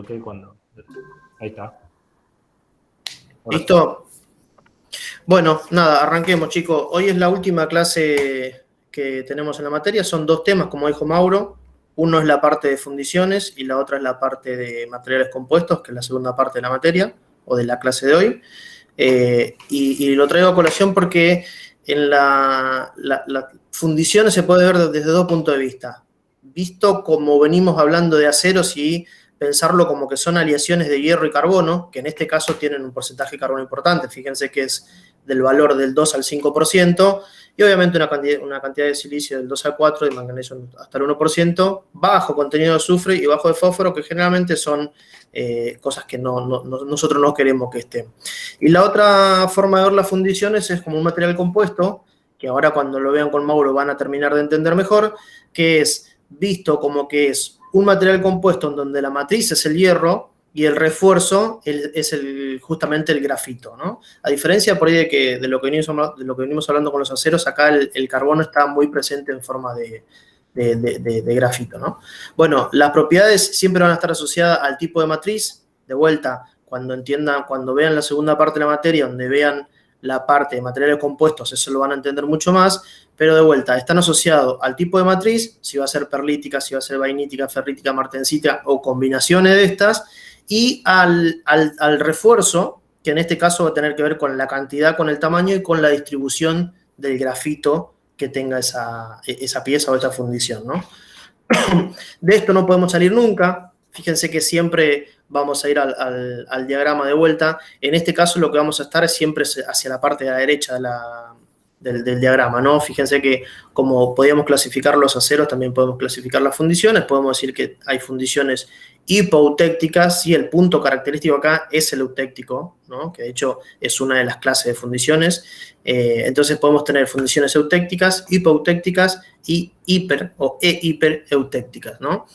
ok cuando... Ahí está. ¿Listo? Bueno, nada, arranquemos, chicos. Hoy es la última clase que tenemos en la materia. Son dos temas, como dijo Mauro. Uno es la parte de fundiciones y la otra es la parte de materiales compuestos, que es la segunda parte de la materia o de la clase de hoy. Y lo traigo a colación porque en la fundiciones se puede ver desde dos puntos de vista. Visto como venimos hablando de aceros y pensarlo como que son aleaciones de hierro y carbono, que en este caso tienen un porcentaje de carbono importante. Fíjense que es del valor del 2 al 5%, y obviamente una cantidad de silicio del 2 al 4, de manganeso hasta el 1%, bajo contenido de azufre y bajo de fósforo, que generalmente son cosas que nosotros no queremos que estén. Y la otra forma de ver las fundiciones es como un material compuesto, que ahora cuando lo vean con Mauro van a terminar de entender mejor, que es visto como que es un material compuesto en donde la matriz es el hierro y el refuerzo es justamente el grafito, ¿no? A diferencia por ahí de lo que venimos hablando con los aceros, acá el carbono está muy presente en forma de grafito, ¿no? Bueno, las propiedades siempre van a estar asociadas al tipo de matriz. De vuelta, cuando vean la segunda parte de la materia, donde vean la parte de materiales compuestos, eso lo van a entender mucho más, pero de vuelta, están asociados al tipo de matriz, si va a ser perlítica, si va a ser vainítica, ferrítica, martensita o combinaciones de estas, y al refuerzo, que en este caso va a tener que ver con la cantidad, con el tamaño y con la distribución del grafito que tenga esa pieza o esa fundición, ¿no? De esto no podemos salir nunca. Fíjense que siempre vamos a ir al diagrama de vuelta. En este caso lo que vamos a estar es siempre hacia la parte de la derecha del diagrama, ¿no? Fíjense que como podíamos clasificar los aceros, también podemos clasificar las fundiciones. Podemos decir que hay fundiciones hipoeutécticas, y el punto característico acá es el eutéctico, ¿no? Que de hecho es una de las clases de fundiciones. Entonces podemos tener fundiciones eutécticas, hipoeutécticas y hiper o hipereutécticas, ¿no?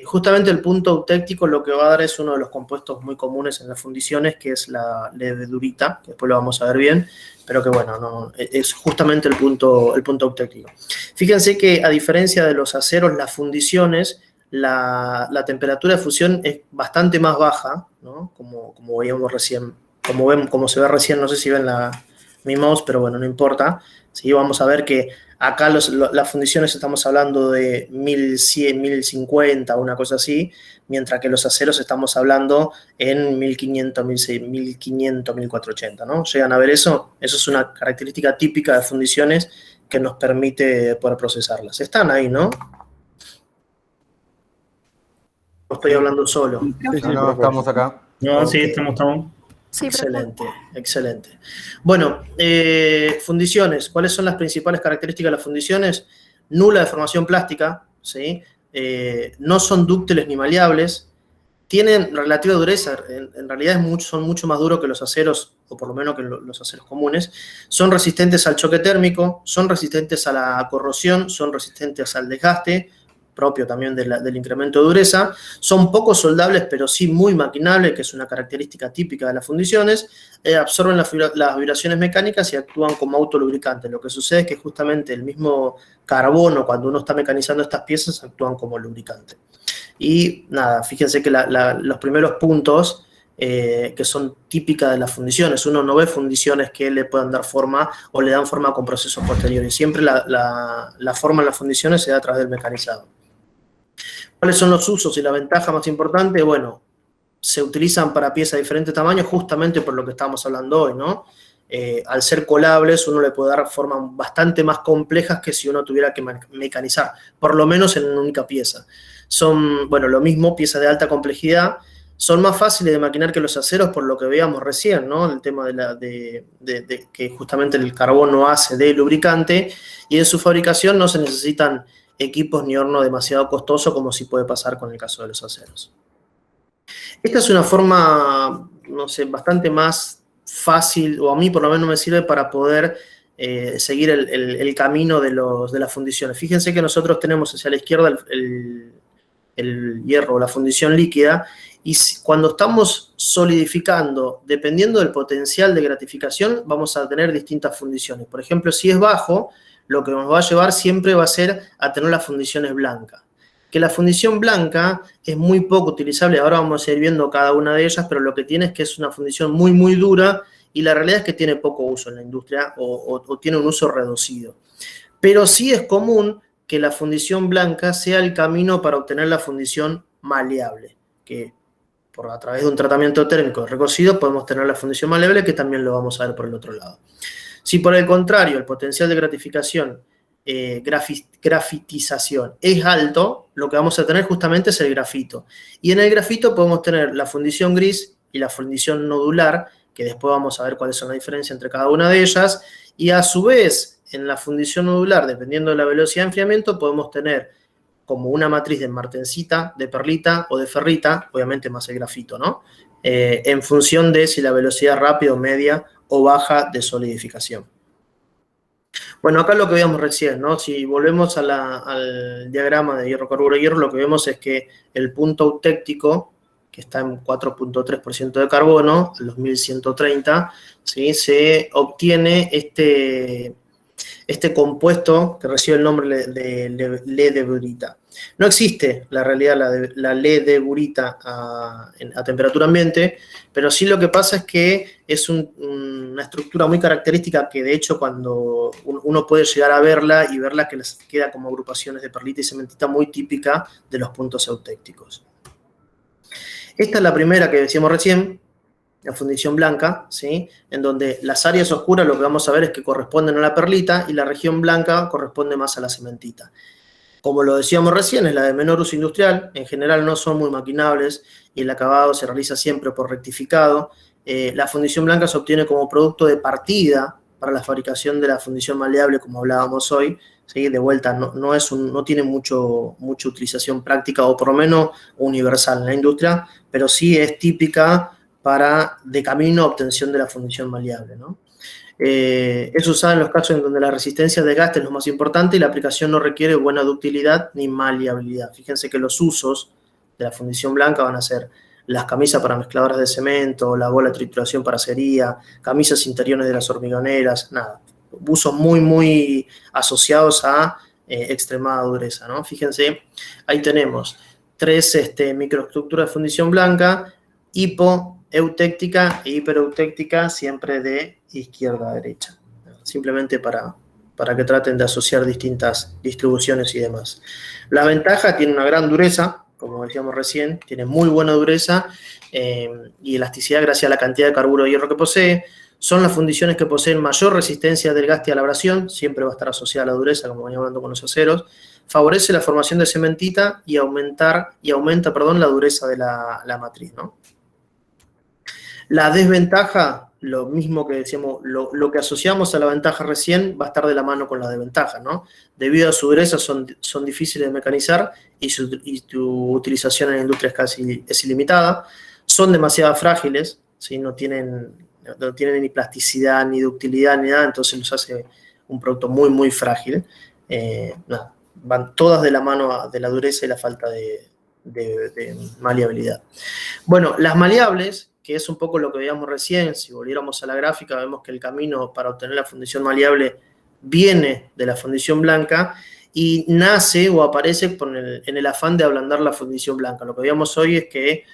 Justamente el punto eutéctico lo que va a dar es uno de los compuestos muy comunes en las fundiciones, que es la levedurita, que después lo vamos a ver bien, pero que bueno, es justamente el punto eutéctico. Fíjense que a diferencia de los aceros, las fundiciones, la temperatura de fusión es bastante más baja, ¿no? Como veíamos recién, como se ve recién, no sé si ven mi mouse, pero bueno, no importa. ¿Sí? Vamos a ver que acá las fundiciones estamos hablando de 1100, 1050, una cosa así, mientras que los aceros estamos hablando en 1500, 1500, 1480, ¿no? ¿Llegan a ver eso? Eso es una característica típica de fundiciones que nos permite poder procesarlas. Están ahí, ¿no? Estoy hablando solo. Sí, no, estamos acá. No, sí, estamos. Sí, excelente, excelente. Bueno, fundiciones. ¿Cuáles son las principales características de las fundiciones? Nula deformación plástica, ¿sí? No son dúctiles ni maleables. Tienen relativa dureza. En realidad son mucho más duros que los aceros, o por lo menos que los aceros comunes. Son resistentes al choque térmico, son resistentes a la corrosión, son resistentes al desgaste, propio también del incremento de dureza. Son poco soldables, pero sí muy maquinables, que es una característica típica de las fundiciones. Absorben las vibraciones mecánicas y actúan como autolubricantes. Lo que sucede es que justamente el mismo carbono, cuando uno está mecanizando estas piezas, actúan como lubricante. Y nada, fíjense que los primeros puntos que son típicas de las fundiciones. Uno no ve fundiciones que le puedan dar forma o le dan forma con procesos posteriores. Siempre la forma en las fundiciones se da a través del mecanizado. ¿Cuáles son los usos y la ventaja más importante? Bueno, se utilizan para piezas de diferentes tamaños justamente por lo que estamos hablando hoy, ¿no? Al ser colables, uno le puede dar formas bastante más complejas que si uno tuviera que mecanizar, por lo menos en una única pieza. Son, bueno, lo mismo, piezas de alta complejidad, son más fáciles de maquinar que los aceros por lo que veíamos recién, ¿no? El tema de que justamente el carbono hace de lubricante, y en su fabricación no se necesitan equipos ni horno demasiado costoso como sí puede pasar con el caso de los aceros. Esta es una forma, no sé, bastante más fácil, o a mí por lo menos me sirve para poder seguir el camino de las fundiciones. Fíjense que nosotros tenemos hacia la izquierda el hierro o la fundición líquida, y cuando estamos solidificando, dependiendo del potencial de gratificación, vamos a tener distintas fundiciones. Por ejemplo, si es bajo, lo que nos va a llevar siempre va a ser a tener las fundiciones blancas. que la fundición blanca es muy poco utilizable. Ahora vamos a ir viendo cada una de ellas, pero lo que tiene es que es una fundición muy, muy dura y la realidad es que tiene poco uso en la industria o tiene un uso reducido. Pero sí es común que la fundición blanca sea el camino para obtener la fundición maleable, que a través de un tratamiento térmico recocido podemos tener la fundición maleable, que también lo vamos a ver por el otro lado. Si por el contrario el potencial de gratificación, grafitización es alto, lo que vamos a tener justamente es el grafito. Y en el grafito podemos tener la fundición gris y la fundición nodular, que después vamos a ver cuáles son las diferencias entre cada una de ellas, y a su vez en la fundición nodular, dependiendo de la velocidad de enfriamiento, podemos tener como una matriz de martensita, de perlita o de ferrita, obviamente más el grafito, ¿no? En función de si la velocidad es rápida, media o baja de solidificación. Bueno, acá lo que veíamos recién, ¿no? Si volvemos al diagrama de hierro-carburo-hierro, lo que vemos es que el punto eutéctico, que está en 4.3% de carbono, a los 1130, ¿sí? Se obtiene este compuesto que recibe el nombre de ledeburita. No existe la realidad la ledeburita a temperatura ambiente, pero sí lo que pasa es que es una estructura muy característica que de hecho cuando uno puede llegar a verla y verla que les queda como agrupaciones de perlita y cementita muy típica de los puntos eutécticos. Esta es la primera que decíamos recién, la fundición blanca, ¿sí? En donde las áreas oscuras lo que vamos a ver es que corresponden a la perlita y la región blanca corresponde más a la cementita. Como lo decíamos recién, es la de menor uso industrial, en general no son muy maquinables y el acabado se realiza siempre por rectificado. La fundición blanca se obtiene como producto de partida para la fabricación de la fundición maleable, como hablábamos hoy. ¿Sí? De vuelta, no tiene mucha utilización práctica o por lo menos universal en la industria, pero sí es típica de camino a obtención de la fundición maleable, ¿no? Es usada en los casos en donde la resistencia de desgaste es lo más importante y la aplicación no requiere buena ductilidad ni maleabilidad. Fíjense que los usos de la fundición blanca van a ser las camisas para mezcladoras de cemento, la bola de trituración para acería, camisas interiores de las hormigoneras, nada. Usos muy, muy asociados a extremada dureza, ¿no? Fíjense, ahí tenemos 3 microestructuras de fundición blanca, hipoeutéctica e hipereutéctica, siempre de izquierda a derecha. Simplemente para que traten de asociar distintas distribuciones y demás. La ventaja tiene una gran dureza, como decíamos recién, tiene muy buena dureza y elasticidad gracias a la cantidad de carburo de hierro que posee. Son las fundiciones que poseen mayor resistencia al desgaste y a la abrasión, siempre va a estar asociada a la dureza, como veníamos hablando con los aceros. Favorece la formación de cementita y aumenta la dureza de la matriz, ¿no? La desventaja, lo mismo que decíamos, lo que asociamos a la ventaja recién va a estar de la mano con la desventaja, ¿no? Debido a su dureza son difíciles de mecanizar y su utilización en la industria es ilimitada. Son demasiado frágiles, ¿sí? No tienen ni plasticidad, ni ductilidad, ni nada, entonces los hace un producto muy, muy frágil. Nada, van todas de la mano de la dureza y la falta de maleabilidad. Bueno, las maleables, que es un poco lo que veíamos recién, si volviéramos a la gráfica, vemos que el camino para obtener la fundición maleable viene de la fundición blanca y nace o aparece en el afán de ablandar la fundición blanca. Lo que veíamos hoy es que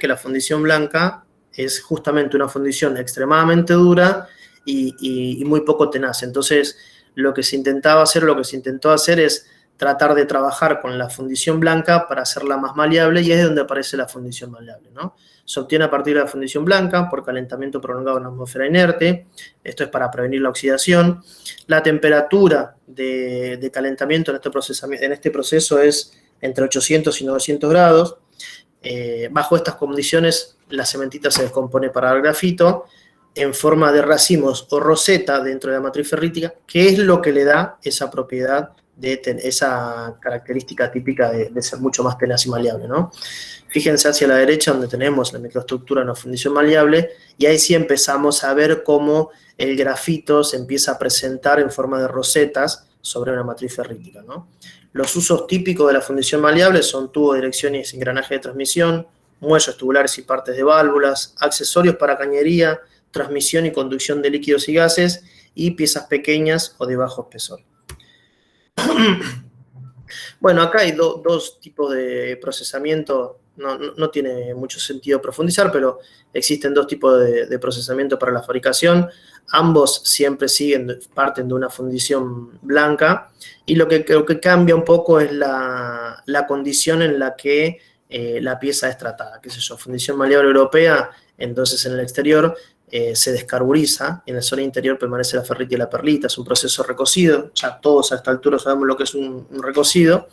la fundición blanca es justamente una fundición extremadamente dura y muy poco tenaz. Entonces, lo que se intentó hacer es tratar de trabajar con la fundición blanca para hacerla más maleable y es donde aparece la fundición maleable, ¿no? Se obtiene a partir de la fundición blanca por calentamiento prolongado en la atmósfera inerte. Esto es para prevenir la oxidación. La temperatura de calentamiento en este proceso es entre 800 y 900 grados. Bajo estas condiciones, la cementita se descompone para el grafito en forma de racimos o roseta dentro de la matriz ferrítica, que es lo que le da esa propiedad esa característica típica de ser mucho más tenaz y maleable, ¿no? Fíjense hacia la derecha donde tenemos la microestructura de una fundición maleable y ahí sí empezamos a ver cómo el grafito se empieza a presentar en forma de rosetas sobre una matriz ferrítica, ¿no? Los usos típicos de la fundición maleable son tubos, direcciones y engranaje de transmisión, muelles tubulares y partes de válvulas, accesorios para cañería, transmisión y conducción de líquidos y gases y piezas pequeñas o de bajo espesor. Bueno, acá hay dos tipos de procesamiento. No tiene mucho sentido profundizar, pero existen dos tipos de procesamiento para la fabricación. Ambos siempre parten de una fundición blanca, y lo que creo que cambia un poco es la condición en la que la pieza es tratada. Qué sé yo, fundición maleable europea, entonces en el exterior se descarburiza, y en la zona interior permanece la ferrita y la perlita. Es un proceso recocido, ya todos a esta altura sabemos lo que es un recocido.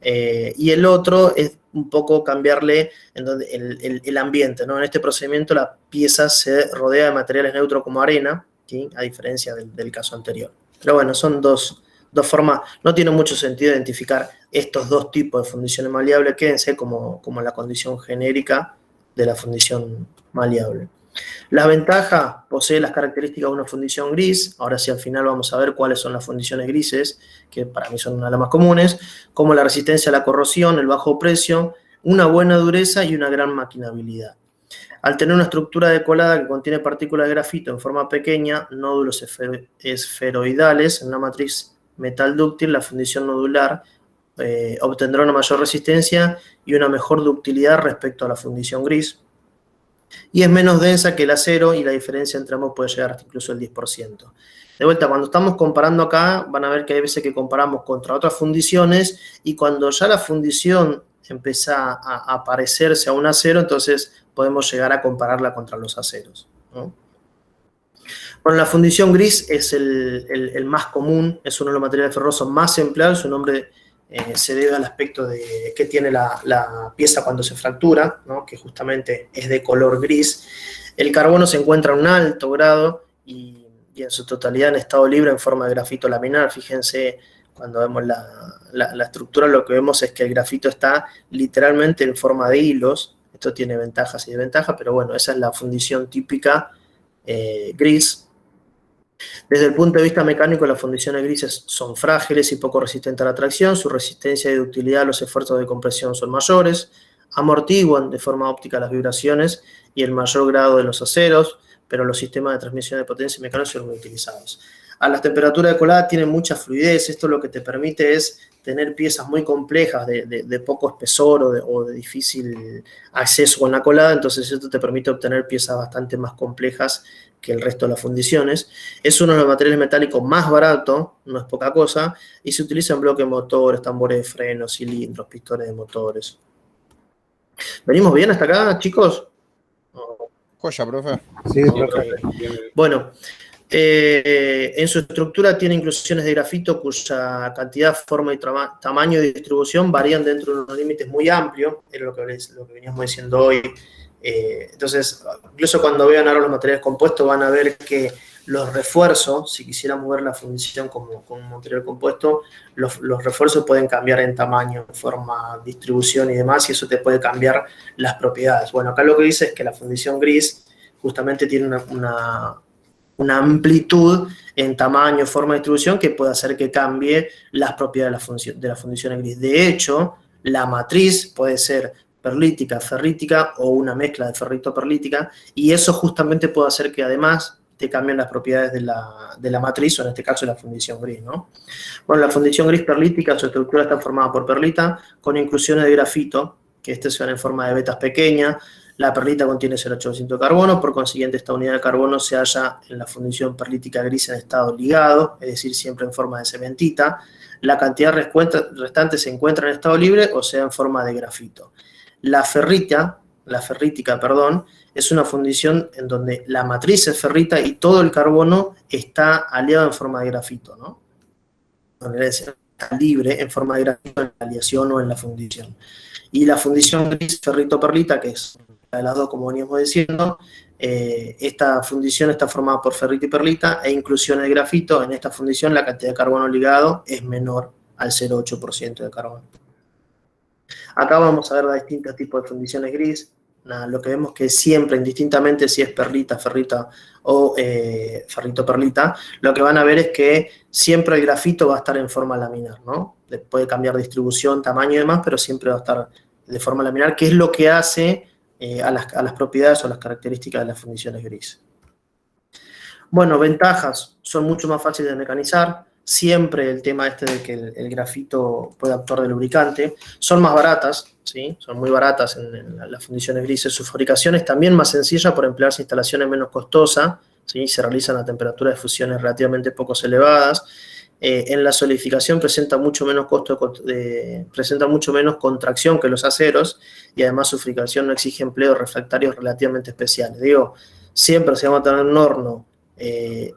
Y el otro es un poco cambiarle el ambiente, ¿no? En este procedimiento la pieza se rodea de materiales neutros como arena, ¿sí? A diferencia del caso anterior. Pero bueno, son dos formas. No tiene mucho sentido identificar estos dos tipos de fundiciones maleables. Quédense como la condición genérica de la fundición maleable. La ventaja: posee las características de una fundición gris. Ahora sí, al final vamos a ver cuáles son las fundiciones grises, que para mí son una de las más comunes, como la resistencia a la corrosión, el bajo precio, una buena dureza y una gran maquinabilidad. Al tener una estructura decolada que contiene partículas de grafito en forma pequeña, nódulos esferoidales en una matriz metal dúctil, la fundición nodular obtendrá una mayor resistencia y una mejor ductilidad respecto a la fundición gris, y es menos densa que el acero, y la diferencia entre ambos puede llegar hasta incluso el 10%. De vuelta, cuando estamos comparando acá, van a ver que hay veces que comparamos contra otras fundiciones, y cuando ya la fundición empieza a parecerse a un acero, entonces podemos llegar a compararla contra los aceros, ¿no? Bueno, la fundición gris es el más común, es uno de los materiales ferrosos más empleados. Su nombre se debe al aspecto que tiene la pieza cuando se fractura, ¿no? Que justamente es de color gris. El carbono se encuentra en un alto grado y en su totalidad en estado libre en forma de grafito laminar. Fíjense, cuando vemos la estructura, lo que vemos es que el grafito está literalmente en forma de hilos. Esto tiene ventajas y desventajas, pero bueno, esa es la fundición típica gris. Desde el punto de vista mecánico, las fundiciones grises son frágiles y poco resistentes a la tracción. Su resistencia y ductilidad a los esfuerzos de compresión son mayores. Amortiguan de forma óptica las vibraciones y el mayor grado de los aceros, pero los sistemas de transmisión de potencia mecánica son muy utilizados. A las temperaturas de colada tienen mucha fluidez. Esto lo que te permite es tener piezas muy complejas de poco espesor o de difícil acceso con la colada. Entonces esto te permite obtener piezas bastante más complejas que el resto de las fundiciones. Es uno de los materiales metálicos más baratos, no es poca cosa, y se utiliza en bloques de motores, tambores de frenos, cilindros, pistones de motores. ¿Venimos bien hasta acá, chicos? Joya, profe. Sí, No, profe. Bueno, en su estructura tiene inclusiones de grafito cuya cantidad, forma y tamaño de distribución varían dentro de unos límites muy amplios. Era lo que veníamos diciendo hoy. Entonces, incluso cuando vean ahora los materiales compuestos, van a ver que los refuerzos, si quisiéramos ver la fundición como un material compuesto, los refuerzos pueden cambiar en tamaño, forma, distribución y demás, y eso te puede cambiar las propiedades. Bueno, acá lo que dice es que la fundición gris justamente tiene una amplitud en tamaño, forma, distribución, que puede hacer que cambie las propiedades de la fundición gris. De hecho, la matriz puede ser perlítica, ferrítica o una mezcla de ferrito-perlítica, y eso justamente puede hacer que además te cambien las propiedades de la matriz, o en este caso la fundición gris, ¿no? Bueno, la fundición gris perlítica, su estructura está formada por perlita con inclusiones de grafito, que se van en forma de vetas pequeñas. La perlita contiene 0,8% de carbono, por consiguiente esta unidad de carbono se halla en la fundición perlítica gris en estado ligado, es decir, siempre en forma de cementita. La cantidad restante se encuentra en estado libre, o sea, en forma de grafito. La ferrítica, es una fundición en donde la matriz es ferrita y todo el carbono está aliado en forma de grafito, ¿no? Está libre en forma de grafito en la aleación o en la fundición. Y la fundición gris ferrito-perlita, que es la de las dos, como veníamos diciendo, esta fundición está formada por ferrita y perlita e inclusiones de grafito. En esta fundición la cantidad de carbono ligado es menor al 0,8% de carbono. Acá vamos a ver los distintos tipos de fundiciones gris. Lo que vemos que siempre, indistintamente si es perlita, ferrita o ferrito-perlita, lo que van a ver es que siempre el grafito va a estar en forma laminar, ¿no? Puede cambiar distribución, tamaño y demás, pero siempre va a estar de forma laminar, que es lo que hace a las propiedades o las características de las fundiciones gris. Bueno, ventajas: son mucho más fáciles de mecanizar, siempre el tema este de que el grafito puede actuar de lubricante. Son más baratas, ¿sí? Son muy baratas en las fundiciones grises. Su fabricación es también más sencilla por emplearse instalaciones menos costosas, ¿sí? Se realizan a temperaturas de fusiones relativamente poco elevadas. En la solidificación presenta mucho menos presenta mucho menos contracción que los aceros, y además su fabricación no exige empleo de refractarios relativamente especiales. Digo, siempre si vamos a tener un horno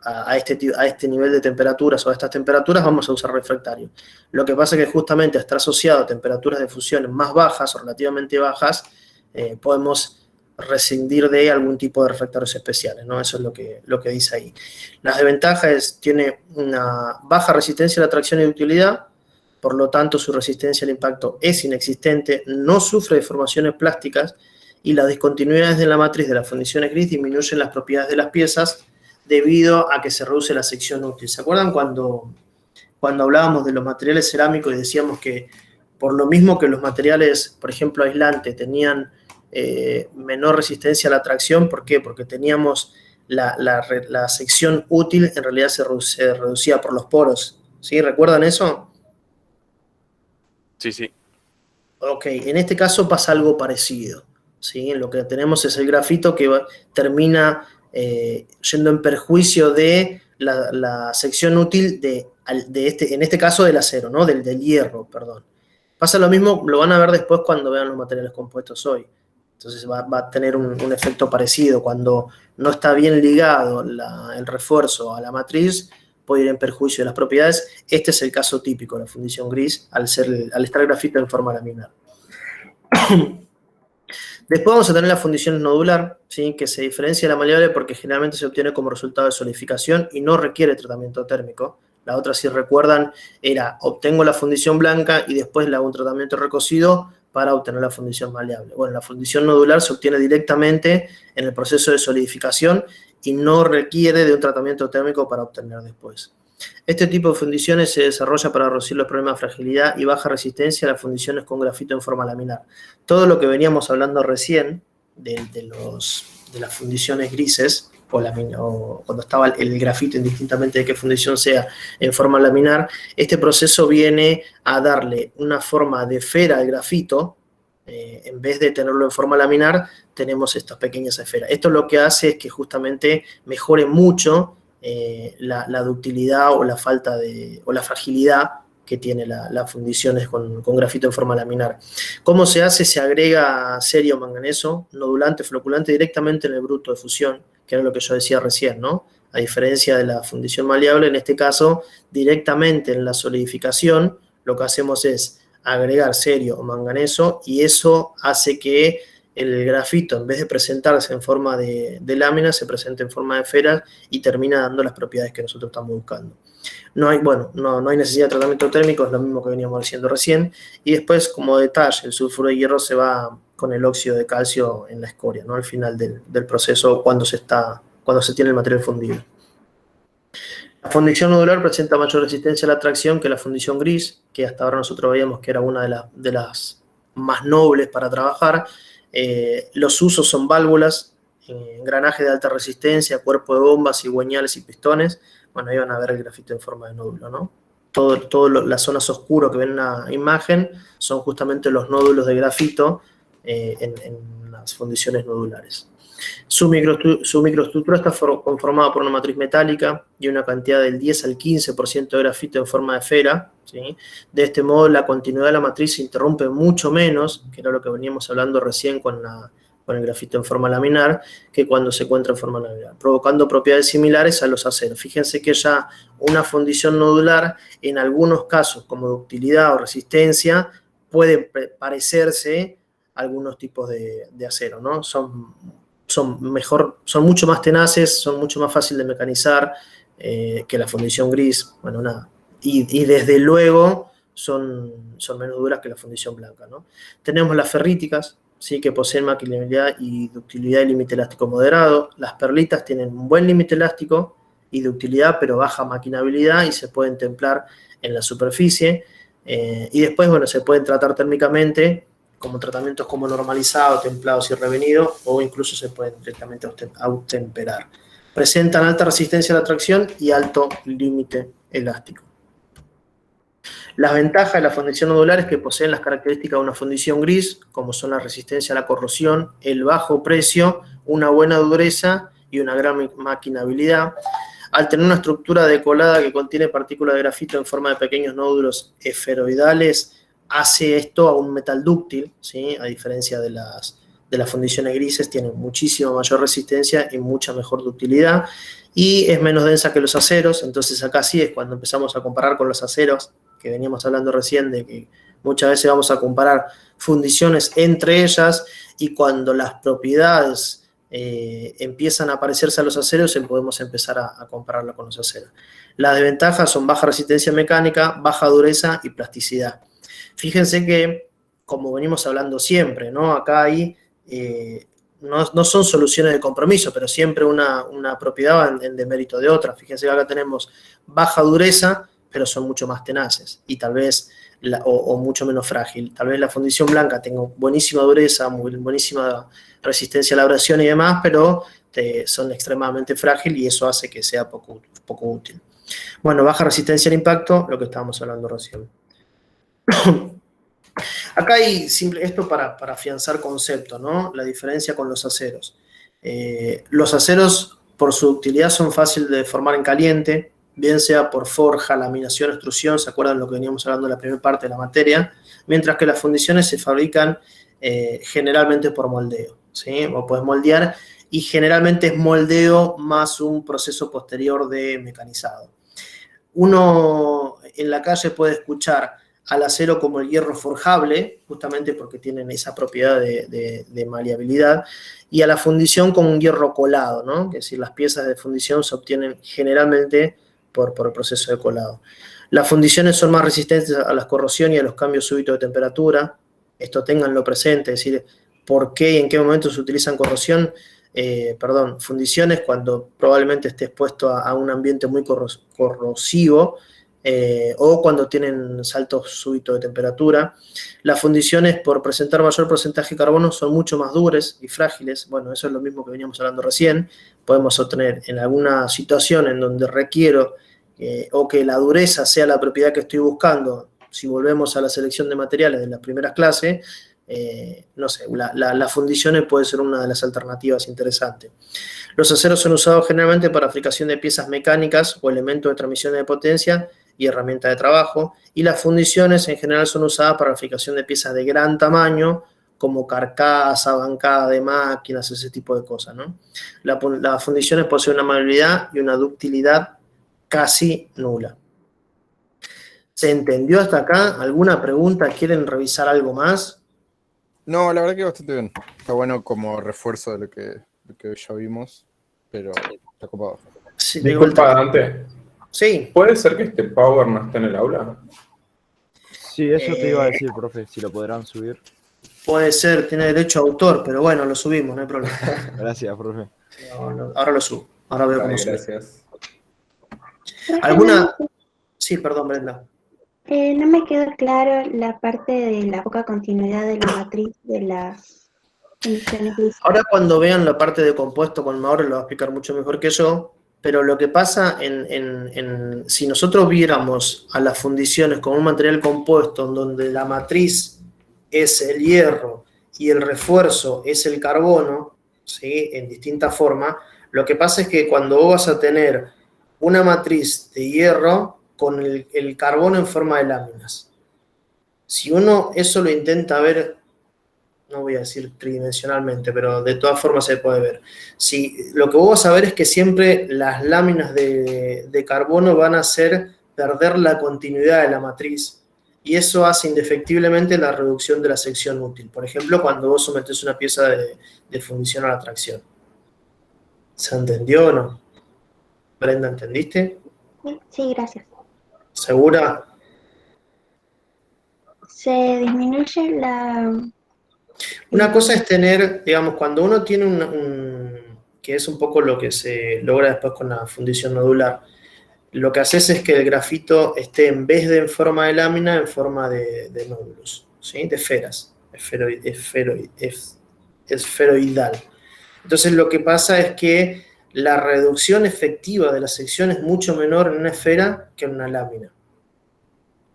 a este nivel de temperaturas o a estas temperaturas, vamos a usar refractario. Lo que pasa es que justamente estar asociado a temperaturas de fusión más bajas o relativamente bajas, podemos rescindir de algún tipo de refractarios especiales, ¿no? Eso es lo que dice ahí. Las desventajas es, tiene una baja resistencia a la tracción y ductilidad, por lo tanto su resistencia al impacto es inexistente, no sufre deformaciones plásticas, y las discontinuidades de la matriz de las fundiciones gris disminuyen las propiedades de las piezas debido a que se reduce la sección útil. ¿Se acuerdan cuando hablábamos de los materiales cerámicos y decíamos que por lo mismo que los materiales, por ejemplo, aislantes, tenían menor resistencia a la tracción? ¿Por qué? Porque teníamos la sección útil, en realidad se reducía por los poros. ¿Sí? ¿Recuerdan eso? Sí, sí. Ok, en este caso pasa algo parecido, ¿sí? Lo que tenemos es el grafito que termina yendo en perjuicio de la sección útil en este caso del acero, ¿no? Del hierro, perdón. Pasa lo mismo, lo van a ver después cuando vean los materiales compuestos hoy. Entonces va a tener un efecto parecido. Cuando no está bien ligado el refuerzo a la matriz, puede ir en perjuicio de las propiedades. Este es el caso típico de la fundición gris, al estar el grafito en forma laminar. Después vamos a tener la fundición nodular, ¿sí? Que se diferencia de la maleable porque generalmente se obtiene como resultado de solidificación y no requiere tratamiento térmico. La otra, si recuerdan, era obtengo la fundición blanca y después le hago un tratamiento recocido para obtener la fundición maleable. Bueno, la fundición nodular se obtiene directamente en el proceso de solidificación y no requiere de un tratamiento térmico para obtener después. Este tipo de fundiciones se desarrolla para reducir los problemas de fragilidad y baja resistencia a las fundiciones con grafito en forma laminar. Todo lo que veníamos hablando recién de las fundiciones grises, o cuando estaba el grafito, indistintamente de qué fundición sea, en forma laminar, este proceso viene a darle una forma de esfera al grafito. En vez de tenerlo en forma laminar, tenemos estas pequeñas esferas. Esto lo que hace es que justamente mejore mucho la ductilidad o la fragilidad que tiene las fundiciones con grafito en forma laminar. ¿Cómo se hace? Se agrega serio manganeso, nodulante, floculante directamente en el bruto de fusión, que era lo que yo decía recién, ¿no? A diferencia de la fundición maleable, en este caso, directamente en la solidificación, lo que hacemos es agregar serio o manganeso, y eso hace que el grafito, en vez de presentarse en forma de lámina, se presente en forma de esferas y termina dando las propiedades que nosotros estamos buscando. No hay necesidad de tratamiento térmico, es lo mismo que veníamos diciendo recién. Y después, como detalle, el sulfuro de hierro se va con el óxido de calcio en la escoria, ¿no? Al final del proceso, cuando se tiene el material fundido. La fundición nodular presenta mayor resistencia a la tracción que la fundición gris, que hasta ahora nosotros veíamos que era una de las más nobles para trabajar. Los usos son válvulas, engranaje de alta resistencia, cuerpo de bombas, cigüeñales y pistones. Bueno, ahí van a ver el grafito en forma de nódulo, ¿no? Todas las zonas oscuras que ven en la imagen son justamente los nódulos de grafito en las fundiciones nodulares. Su microestructura está conformada por una matriz metálica y una cantidad del 10 al 15% de grafito en forma de esfera, ¿sí? De este modo, la continuidad de la matriz se interrumpe mucho menos, que era lo que veníamos hablando recién con el grafito en forma laminar, que cuando se encuentra en forma laminar, provocando propiedades similares a los aceros. Fíjense que ya una fundición nodular, en algunos casos, como ductilidad o resistencia, puede parecerse a algunos tipos de acero, ¿no? Son mucho más tenaces, son mucho más fáciles de mecanizar que la fundición gris. Bueno, nada. Y desde luego son menos duras que la fundición blanca, ¿no? Tenemos las ferríticas, ¿sí? Que poseen maquinabilidad y ductilidad y límite elástico moderado. Las perlitas tienen un buen límite elástico y ductilidad, pero baja maquinabilidad, y se pueden templar en la superficie. Y después, bueno, se pueden tratar térmicamente como tratamientos como normalizado, templados y revenido, o incluso se pueden directamente autemperar. Presentan alta resistencia a la tracción y alto límite elástico. Las ventajas de la fundición nodular es que poseen las características de una fundición gris, como son la resistencia a la corrosión, el bajo precio, una buena dureza y una gran maquinabilidad. Al tener una estructura decolada que contiene partículas de grafito en forma de pequeños nódulos esferoidales, hace esto a un metal dúctil, ¿sí? A diferencia de las fundiciones grises, tiene muchísima mayor resistencia y mucha mejor ductilidad, y es menos densa que los aceros. Entonces acá sí es cuando empezamos a comparar con los aceros, que veníamos hablando recién de que muchas veces vamos a comparar fundiciones entre ellas, y cuando las propiedades empiezan a parecerse a los aceros, podemos empezar a compararlo con los aceros. Las desventajas son baja resistencia mecánica, baja dureza y plasticidad. Fíjense que, como venimos hablando siempre, ¿no? Acá hay, no son soluciones de compromiso, pero siempre una propiedad va en demérito de otra. Fíjense que acá tenemos baja dureza, pero son mucho más tenaces, y tal vez, o mucho menos frágil. Tal vez la fundición blanca tenga buenísima dureza, buenísima resistencia a la abrasión y demás, pero son extremadamente frágiles, y eso hace que sea poco útil. Bueno, baja resistencia al impacto, lo que estábamos hablando recién. Acá hay esto para afianzar concepto, ¿no? La diferencia con los aceros. Los aceros, por su ductilidad, son fáciles de formar en caliente, bien sea por forja, laminación, extrusión, ¿se acuerdan lo que veníamos hablando en la primera parte de la materia? Mientras que las fundiciones se fabrican generalmente por moldeo, ¿sí? O puedes moldear, y generalmente es moldeo más un proceso posterior de mecanizado. Uno en la calle puede escuchar al acero como el hierro forjable, justamente porque tienen esa propiedad de maleabilidad, y a la fundición como un hierro colado, ¿no? Es decir, las piezas de fundición se obtienen generalmente por el proceso de colado. Las fundiciones son más resistentes a la corrosión y a los cambios súbitos de temperatura. Esto ténganlo presente, es decir, por qué y en qué momento se utilizan fundiciones cuando probablemente esté expuesto a un ambiente muy corrosivo, o cuando tienen saltos súbitos de temperatura. Las fundiciones, por presentar mayor porcentaje de carbono, son mucho más duras y frágiles. Bueno, eso es lo mismo que veníamos hablando recién. Podemos obtener en alguna situación en donde requiero o que la dureza sea la propiedad que estoy buscando. Si volvemos a la selección de materiales de las primeras clases, no sé, las fundiciones puede ser una de las alternativas interesantes. Los aceros son usados generalmente para fabricación de piezas mecánicas o elementos de transmisión de potencia y herramientas de trabajo, y las fundiciones en general son usadas para la fabricación de piezas de gran tamaño, como carcasa, bancada de máquinas, ese tipo de cosas, ¿no? Las fundiciones poseen una maleabilidad y una ductilidad casi nula. ¿Se entendió hasta acá? ¿Alguna pregunta? ¿Quieren revisar algo más? No, la verdad que bastante bien. Está bueno como refuerzo de lo que ya vimos, pero está copado. Sí, de Disculpa, vuelta. Dante. Sí. ¿Puede ser que este Power no esté en el aula? Sí, eso te iba a decir, profe, si lo podrán subir. Puede ser, tiene derecho a autor, pero bueno, lo subimos, no hay problema. Gracias, profe. No, ahora lo subo. Ahora veo Vale, cómo sube. gracias. ¿Alguna? Sí, perdón, Brenda. No me quedó claro la parte de la poca continuidad de la matriz de las emisiones grises. Ahora cuando vean la parte de compuesto con Mauro lo va a explicar mucho mejor que yo, pero lo que pasa si nosotros viéramos a las fundiciones como un material compuesto en donde la matriz es el hierro y el refuerzo es el carbono, ¿sí? En distinta forma, lo que pasa es que cuando vos vas a tener una matriz de hierro con el carbono en forma de láminas, si uno eso lo intenta ver, no voy a decir tridimensionalmente, pero de todas formas se puede ver. Lo que vos vas a ver es que siempre las láminas de carbono van a hacer perder la continuidad de la matriz, y eso hace indefectiblemente la reducción de la sección útil. Por ejemplo, cuando vos sometés una pieza de fundición a la tracción. ¿Se entendió o no? Brenda, ¿entendiste? Sí, gracias. ¿Segura? Se disminuye la... Una cosa es tener, digamos, cuando uno tiene que es un poco lo que se logra después con la fundición nodular, lo que haces es que el grafito esté, en vez de en forma de lámina, en forma de nódulos, ¿sí? De esferas, esferoidal. Entonces lo que pasa es que la reducción efectiva de la sección es mucho menor en una esfera que en una lámina.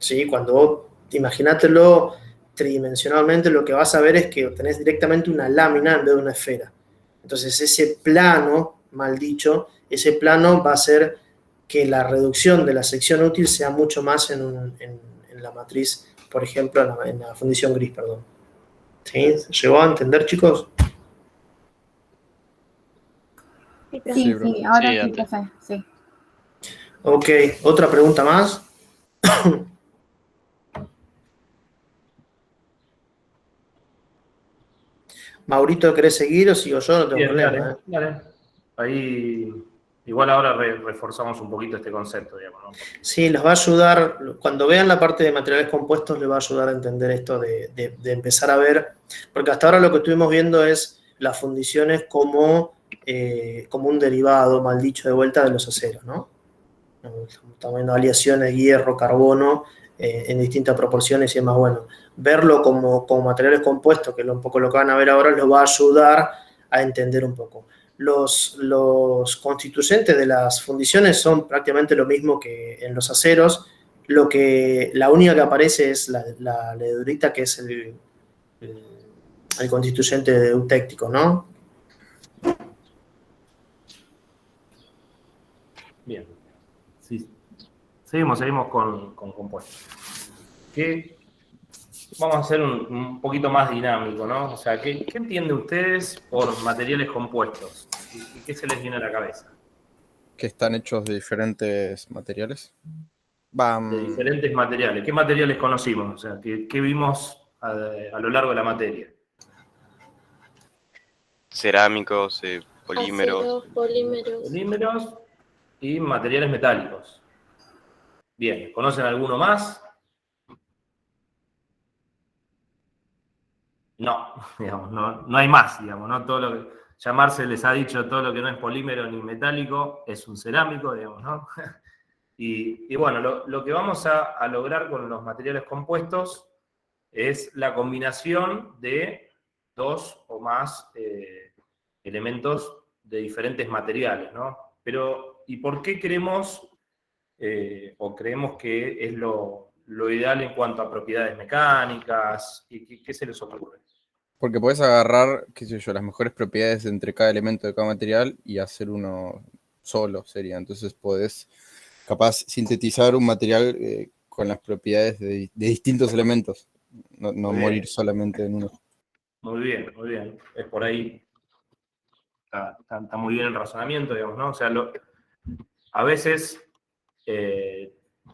¿sí? Cuando vos, imagínatelo tridimensionalmente, lo que vas a ver es que tenés directamente una lámina en vez de una esfera. Entonces ese plano, mal dicho, ese plano va a hacer que la reducción de la sección útil sea mucho más en la matriz, por ejemplo, en la fundición gris, perdón. ¿Sí? ¿Se llegó a entender, chicos? Sí, profe. Sí, profe. sí, ahora Sí, sí, antes. profe, sí. Ok, ¿otra pregunta más? Maurito, ¿querés seguir o sigo yo? No tengo Bien, problema. dale, dale. Ahí, igual ahora reforzamos un poquito este concepto, digamos, ¿no? Sí, les va a ayudar, cuando vean la parte de materiales compuestos, les va a ayudar a entender esto de empezar a ver, porque hasta ahora lo que estuvimos viendo es las fundiciones como un derivado, mal dicho, de vuelta de los aceros, ¿no? Estamos viendo aleaciones de hierro, carbono, en distintas proporciones y es más bueno. Verlo como materiales compuestos, que es un poco lo que van a ver ahora, les va a ayudar a entender un poco. Los constituyentes de las fundiciones son prácticamente lo mismo que en los aceros. La única que aparece es la ledurita, que es el constituyente eutéctico, ¿no? Bien. Sí. Seguimos con compuestos. Vamos a hacer un poquito más dinámico, ¿no? O sea, ¿qué entienden ustedes por materiales compuestos? ¿Y qué se les viene a la cabeza? Que están hechos de diferentes materiales. De diferentes materiales. ¿Qué materiales conocimos? O sea, ¿qué vimos a lo largo de la materia? Cerámicos, polímeros. Aceros, polímeros. Polímeros y materiales metálicos. Bien, ¿conocen alguno más? No, digamos, no hay más, digamos, ¿no? Todo lo que llamarse les ha dicho, todo lo que no es polímero ni metálico es un cerámico, digamos, ¿no? Y bueno, lo que vamos a lograr con los materiales compuestos es la combinación de dos o más elementos de diferentes materiales, ¿no? Pero, ¿y por qué queremos o creemos que es lo ideal en cuanto a propiedades mecánicas? ¿Y qué se les ocurre? Porque podés agarrar, qué sé yo, las mejores propiedades entre cada elemento de cada material y hacer uno solo, sería. Entonces podés, capaz, sintetizar un material con las propiedades de distintos elementos, no Muy morir bien. solamente en uno. Muy bien, muy bien. Es por ahí. Está muy bien el razonamiento, digamos, ¿no? O sea, a veces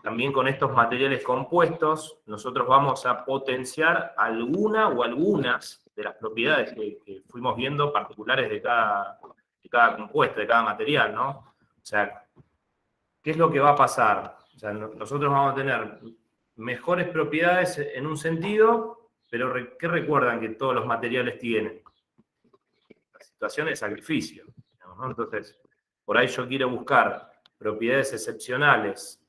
también con estos materiales compuestos, nosotros vamos a potenciar alguna o algunas de las propiedades que fuimos viendo particulares de cada compuesto, de cada material, ¿no? O sea, ¿qué es lo que va a pasar? O sea, nosotros vamos a tener mejores propiedades en un sentido, pero ¿qué recuerdan que todos los materiales tienen? La situación de sacrificio, digamos, ¿no? Entonces, por ahí yo quiero buscar propiedades excepcionales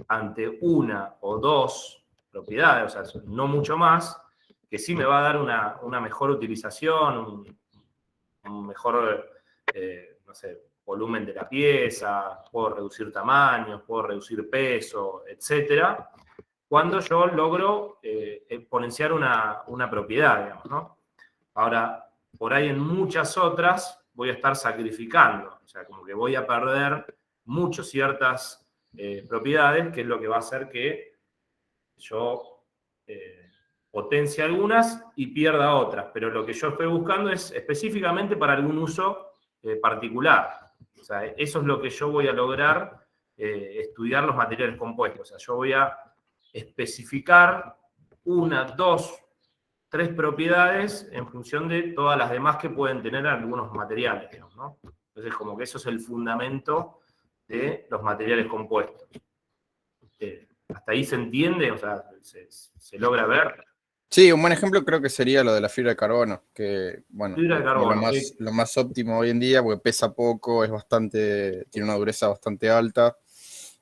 ante una o dos propiedades, o sea, no mucho más, que sí me va a dar una mejor utilización, un mejor, no sé, volumen de la pieza, puedo reducir tamaños, puedo reducir peso, etcétera, cuando yo logro exponenciar una propiedad, digamos, ¿no? Ahora, por ahí en muchas otras voy a estar sacrificando, o sea, como que voy a perder mucho ciertas propiedades, que es lo que va a hacer que yo potencie algunas y pierda otras, pero lo que yo estoy buscando es específicamente para algún uso particular. O sea, eso es lo que yo voy a lograr estudiar los materiales compuestos. O sea, yo voy a especificar una, dos, tres propiedades en función de todas las demás que pueden tener algunos materiales, digamos, ¿no? Entonces, como que eso es el fundamento de los materiales compuestos. ¿Hasta ahí se entiende? O sea, ¿se logra ver? Sí, un buen ejemplo creo que sería lo de la fibra de carbono, que, bueno, Fibra de carbono, sí. lo más óptimo hoy en día, porque pesa poco, tiene una dureza bastante alta.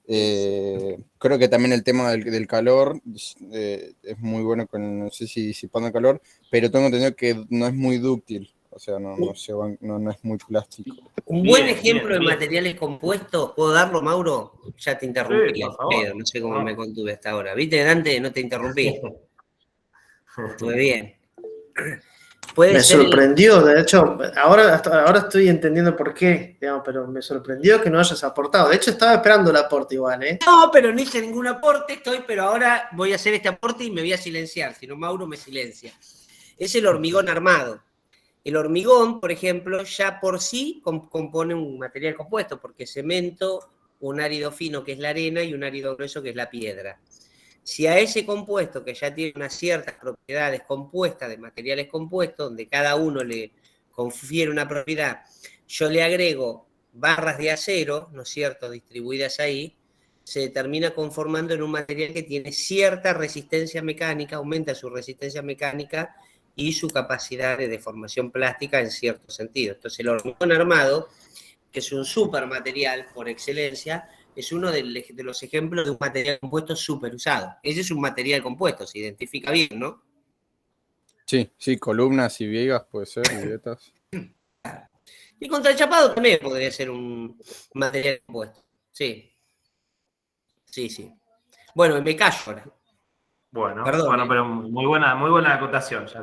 Creo que también el tema del calor es muy bueno, no sé si disipando calor, pero tengo entendido que no es muy dúctil o sea, no es muy plástico. Un buen Bien, ejemplo bien, de bien. materiales compuestos, ¿puedo darlo, Mauro? Ya te interrumpí, Sí, por al favor. pedo, no sé cómo No. me contuve hasta ahora. ¿Viste, Dante? No te interrumpí. Estuve bien. Puede Me ser sorprendió, de hecho, ahora estoy entendiendo por qué, digamos, pero me sorprendió que no hayas aportado. De hecho, estaba esperando el aporte igual, ¿eh? No, pero no hice ningún aporte, pero ahora voy a hacer este aporte y me voy a silenciar, si no Mauro me silencia. Es el hormigón armado. El hormigón, por ejemplo, ya por sí compone un material compuesto, porque cemento, un árido fino que es la arena y un árido grueso que es la piedra. Si a ese compuesto, que ya tiene unas ciertas propiedades compuestas de materiales compuestos, donde cada uno le confiere una propiedad, yo le agrego barras de acero, ¿no es cierto?, distribuidas ahí, se termina conformando en un material que tiene cierta resistencia mecánica, aumenta su resistencia mecánica y su capacidad de deformación plástica en cierto sentido. Entonces el hormigón armado, que es un supermaterial por excelencia, es uno de los ejemplos de un material compuesto súper usado. Ese es un material compuesto, se identifica bien, ¿no? Sí, columnas y vigas puede ser, viguetas. Y contrachapado también podría ser un material compuesto. Sí. Sí. Bueno, me callo ahora. Bueno, Perdón. pero muy buena acotación. Ya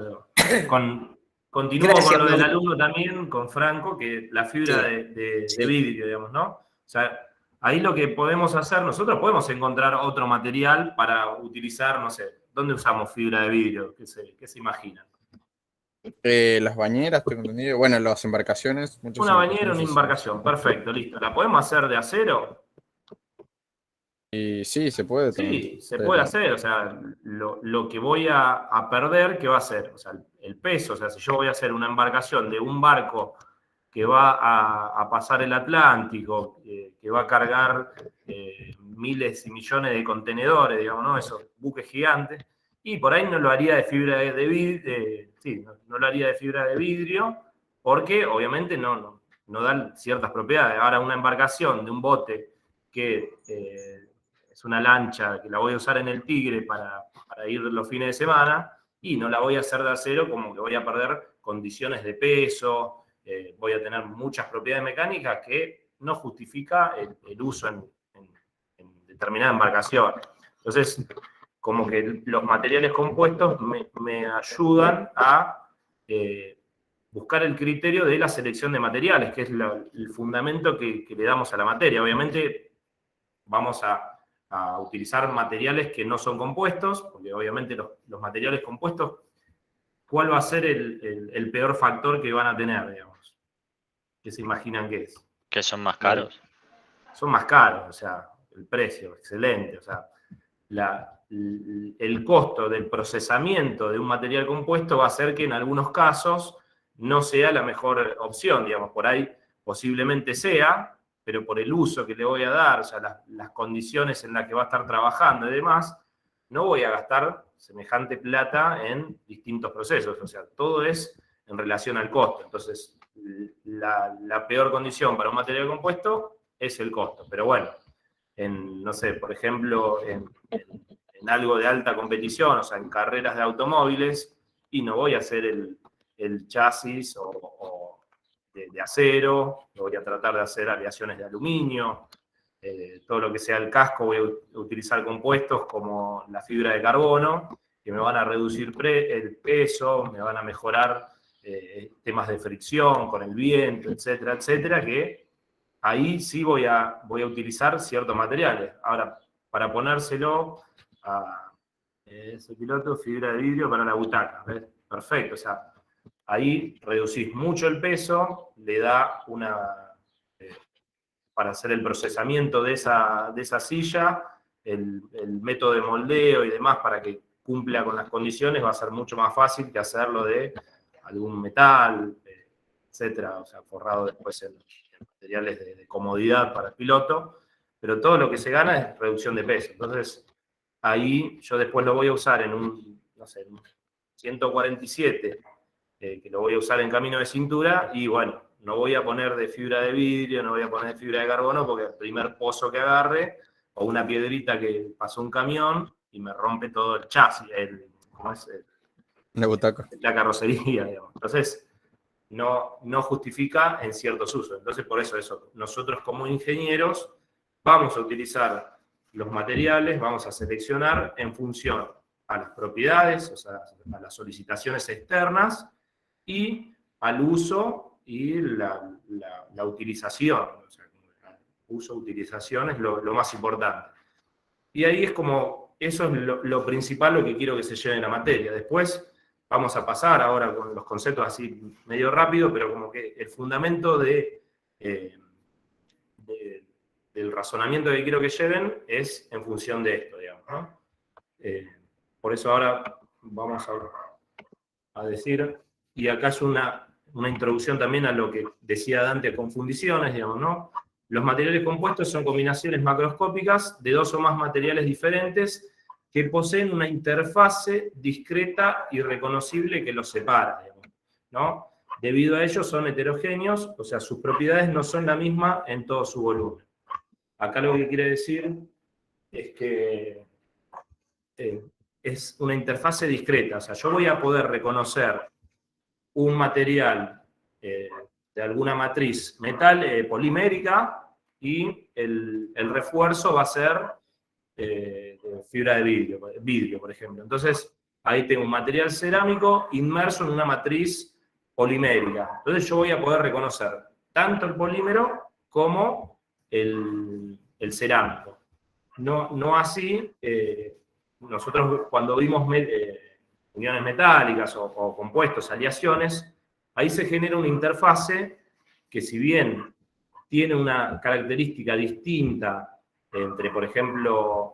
continúo Gracias, con lo del Mauro. alumno también, con Franco, que la fibra Sí. de vidrio, digamos, ¿no? O sea, ahí lo que podemos hacer, nosotros podemos encontrar otro material para utilizar, no sé, ¿dónde usamos fibra de vidrio? ¿Qué se imaginan? Las bañeras, tengo entendido. Bueno, las embarcaciones. Una bañera, una embarcación, perfecto, listo. ¿La podemos hacer de acero? Y sí, se puede también. Sí, se puede hacer, o sea, lo que voy a perder, ¿qué va a ser? O sea, el peso, o sea, si yo voy a hacer una embarcación de un barco que va a pasar el Atlántico, que va a cargar miles y millones de contenedores, digamos, ¿no? Esos buques gigantes, y por ahí no lo haría de fibra de vidrio, sí, no lo haría de fibra de vidrio, porque obviamente no dan ciertas propiedades. Ahora, una embarcación de un bote que es una lancha que la voy a usar en el Tigre para ir los fines de semana, y no la voy a hacer de acero, como que voy a perder condiciones de peso, voy a tener muchas propiedades mecánicas que no justifica el uso en determinada embarcación. Entonces, como que los materiales compuestos me ayudan a buscar el criterio de la selección de materiales, que es el fundamento que le damos a la materia. Obviamente vamos a utilizar materiales que no son compuestos, porque obviamente los materiales compuestos, ¿cuál va a ser el peor factor que van a tener, digamos? ¿Qué se imaginan que es? ¿Que son más caros? Son más caros, o sea, el precio, excelente, o sea, el costo del procesamiento de un material compuesto va a hacer que en algunos casos no sea la mejor opción, digamos, por ahí posiblemente sea, pero por el uso que le voy a dar, o sea, las condiciones en las que va a estar trabajando y demás, no voy a gastar semejante plata en distintos procesos, o sea, todo es en relación al costo. Entonces, la peor condición para un material compuesto es el costo, pero bueno, no sé, por ejemplo, en algo de alta competición, o sea, en carreras de automóviles, y no voy a hacer el chasis o de acero, lo voy a tratar de hacer aleaciones de aluminio, todo lo que sea el casco voy a utilizar compuestos como la fibra de carbono, que me van a reducir el peso, me van a mejorar temas de fricción con el viento, etcétera, etcétera, que ahí sí voy a utilizar ciertos materiales. Ahora, para ponérselo a ese piloto, fibra de vidrio para la butaca, ¿ves? Perfecto, o sea, ahí reducís mucho el peso, le da para hacer el procesamiento de esa silla, el método de moldeo y demás para que cumpla con las condiciones va a ser mucho más fácil que hacerlo de algún metal, etcétera, o sea, forrado después en materiales de comodidad para el piloto, pero todo lo que se gana es reducción de peso. Entonces, ahí yo después lo voy a usar en un 147, que lo voy a usar en camino de cintura, y bueno, no voy a poner de fibra de vidrio, no voy a poner de fibra de carbono, porque el primer pozo que agarre, o una piedrita que pasó un camión, y me rompe todo el chasis, la butaca. la carrocería, digamos. Entonces, no justifica en ciertos usos. Entonces, por eso, nosotros como ingenieros vamos a utilizar los materiales, vamos a seleccionar en función a las propiedades, o sea, a las solicitaciones externas y al uso y la utilización. O sea, uso, utilización es lo más importante. Y ahí es como, eso es lo principal, lo que quiero que se lleve en la materia. Después vamos a pasar ahora con los conceptos así medio rápido, pero como que el fundamento del razonamiento que quiero que lleven es en función de esto, digamos, ¿no? Por eso ahora vamos a decir, y acá es una introducción también a lo que decía Dante con fundiciones, digamos, ¿no? Los materiales compuestos son combinaciones macroscópicas de dos o más materiales diferentes que poseen una interfase discreta y reconocible que los separa, digamos, ¿no? Debido a ello son heterogéneos, o sea, sus propiedades no son la misma en todo su volumen. Acá lo que quiere decir es que es una interfase discreta, o sea, yo voy a poder reconocer un material de alguna matriz polimérica y el refuerzo va a ser de fibra de vidrio, por ejemplo. Entonces, ahí tengo un material cerámico inmerso en una matriz polimérica. Entonces, yo voy a poder reconocer tanto el polímero como el cerámico. No así, nosotros cuando vimos uniones metálicas o compuestos, aleaciones, ahí se genera una interfase que, si bien tiene una característica distinta entre, por ejemplo,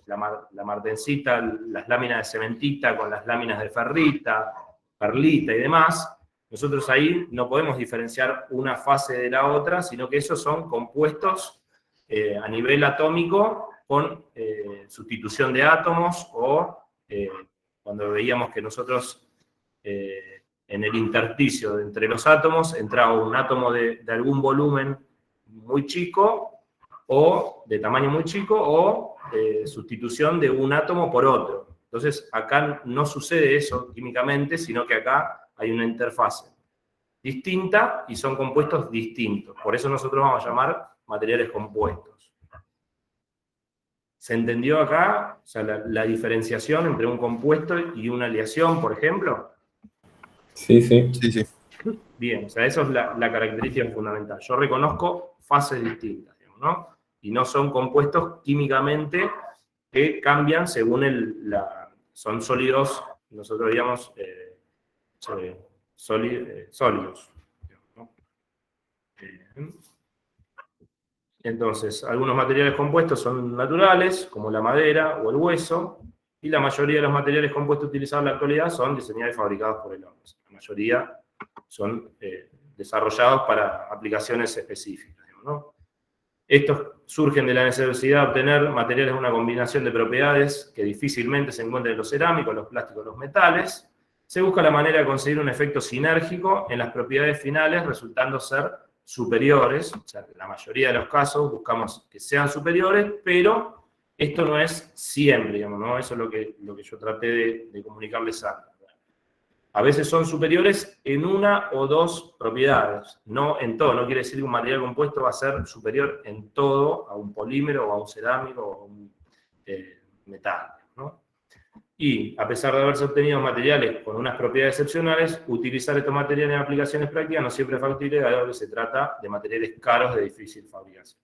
la martensita, las láminas de cementita con las láminas de perlita y demás, nosotros ahí no podemos diferenciar una fase de la otra, sino que esos son compuestos a nivel atómico con sustitución de átomos o cuando veíamos que nosotros en el intersticio entre los átomos entraba un átomo de algún volumen muy chico o de tamaño muy chico o sustitución de un átomo por otro. Entonces acá no sucede eso químicamente, sino que acá hay una interfase distinta y son compuestos distintos. Por eso nosotros vamos a llamar materiales compuestos. ¿Se entendió acá? O sea, la diferenciación entre un compuesto y una aleación, por ejemplo. Sí, sí. Sí, sí. Bien, o sea, eso es la característica fundamental. Yo reconozco fases distintas, digamos, ¿no? Y no son compuestos químicamente que cambian según son sólidos, nosotros digamos, sólidos. ¿No? Entonces, algunos materiales compuestos son naturales, como la madera o el hueso, y la mayoría de los materiales compuestos utilizados en la actualidad son diseñados y fabricados por el hombre. La mayoría son desarrollados para aplicaciones específicas, ¿no? Estos surgen de la necesidad de obtener materiales de una combinación de propiedades que difícilmente se encuentran en los cerámicos, los plásticos, los metales. Se busca la manera de conseguir un efecto sinérgico en las propiedades finales, resultando ser superiores. O sea, en la mayoría de los casos buscamos que sean superiores, pero esto no es siempre, digamos, ¿no? Eso es lo que yo traté de comunicarles antes. A veces son superiores en una o dos propiedades, no en todo. No quiere decir que un material compuesto va a ser superior en todo a un polímero o a un cerámico o a un metal, ¿no? Y a pesar de haberse obtenido materiales con unas propiedades excepcionales, utilizar estos materiales en aplicaciones prácticas no siempre es factible, dado que se trata de materiales caros de difícil fabricación.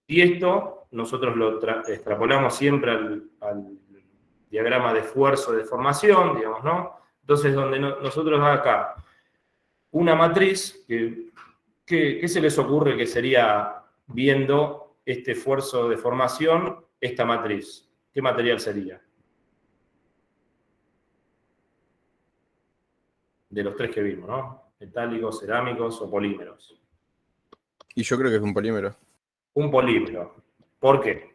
Y esto nosotros lo extrapolamos siempre al diagrama de esfuerzo de formación, digamos, ¿no? Entonces, donde nosotros acá, una matriz, ¿qué se les ocurre que sería, viendo este esfuerzo de formación, esta matriz? ¿Qué material sería? De los tres que vimos, ¿no? Metálicos, cerámicos o polímeros. Y yo creo que es un polímero. Un polímero. ¿Por qué?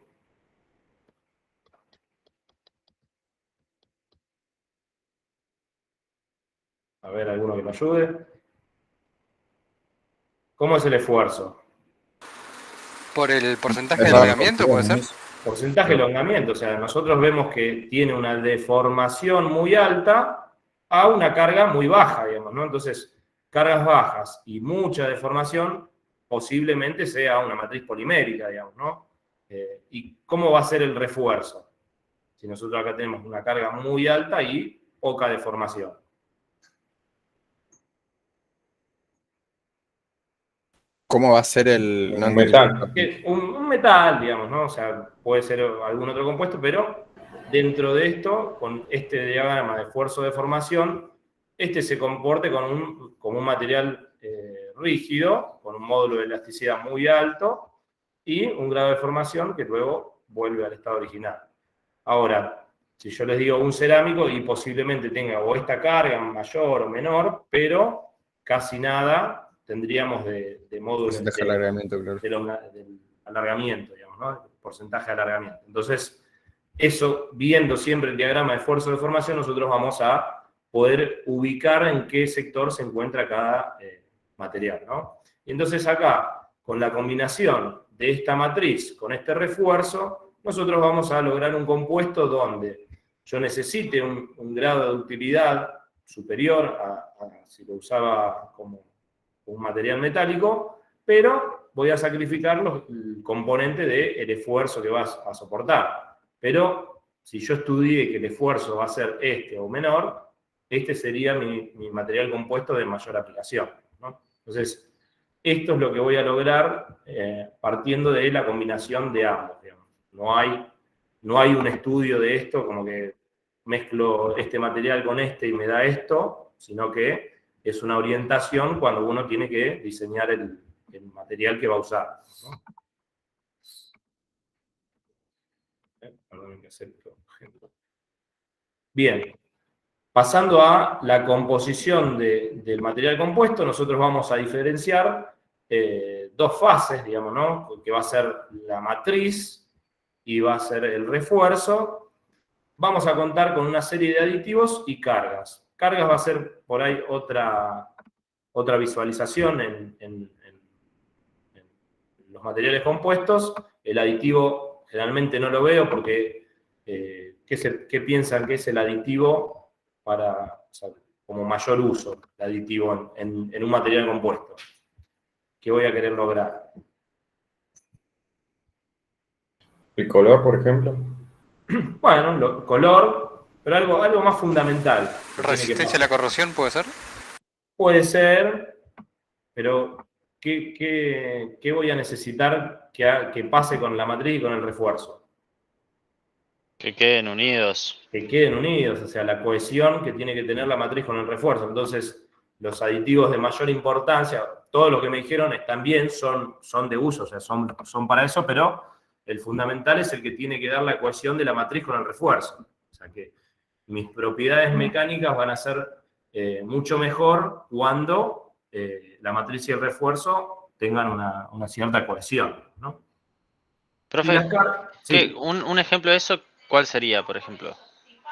A ver, alguno que me ayude. ¿Cómo es el esfuerzo? ¿Por el porcentaje de elongamiento, puede ser? Porcentaje de elongamiento. O sea, nosotros vemos que tiene una deformación muy alta a una carga muy baja, digamos, ¿no? Entonces, cargas bajas y mucha deformación, posiblemente sea una matriz polimérica, digamos, ¿no? ¿Y cómo va a ser el refuerzo? Si nosotros acá tenemos una carga muy alta y poca deformación. ¿Cómo va a ser el Un metal. Un metal, digamos, ¿no? O sea, puede ser algún otro compuesto, pero dentro de esto, con este diagrama de esfuerzo-deformación, este se comporte como un material rígido, con un módulo de elasticidad muy alto y un grado de deformación que luego vuelve al estado original. Ahora, si yo les digo un cerámico, y posiblemente tenga o esta carga mayor o menor, pero casi nada tendríamos de módulo porcentaje de alargamiento, claro. del alargamiento, digamos, ¿no? El porcentaje de alargamiento. Entonces, eso, viendo siempre el diagrama de esfuerzo de formación, nosotros vamos a poder ubicar en qué sector se encuentra cada material, ¿no? Y entonces acá, con la combinación de esta matriz con este refuerzo, nosotros vamos a lograr un compuesto donde yo necesite un grado de utilidad superior a si lo usaba como un material metálico, pero voy a sacrificar el componente del esfuerzo que vas a soportar. Pero si yo estudié que el esfuerzo va a ser este o menor, este sería mi material compuesto de mayor aplicación, ¿no? Entonces, esto es lo que voy a lograr partiendo de la combinación de ambos, digamos. No hay un estudio de esto como que mezclo este material con este y me da esto, sino que es una orientación cuando uno tiene que diseñar el material que va a usar, ¿no? Perdón, que acepto. Bien, pasando a la composición del material compuesto, nosotros vamos a diferenciar dos fases, digamos, ¿no? Que va a ser la matriz y va a ser el refuerzo. Vamos a contar con una serie de aditivos y cargas. Cargas va a ser por ahí otra visualización en los materiales compuestos. El aditivo generalmente no lo veo porque ¿qué piensan que es el aditivo para, o sea, como mayor uso, el aditivo en un material compuesto? ¿Qué voy a querer lograr? ¿El color, por ejemplo? Bueno, color, pero algo más fundamental. ¿Resistencia a la corrosión puede ser? Puede ser, pero ¿qué voy a necesitar que pase con la matriz y con el refuerzo? Que queden unidos. Que queden unidos, o sea, la cohesión que tiene que tener la matriz con el refuerzo. Entonces, los aditivos de mayor importancia, todo lo que me dijeron están bien, son de uso, o sea, son para eso, pero el fundamental es el que tiene que dar la cohesión de la matriz con el refuerzo. O sea, que mis propiedades mecánicas van a ser mucho mejor cuando la matriz y el refuerzo tengan una cierta cohesión, ¿no? Profe, sí. un ejemplo de eso, ¿cuál sería, por ejemplo?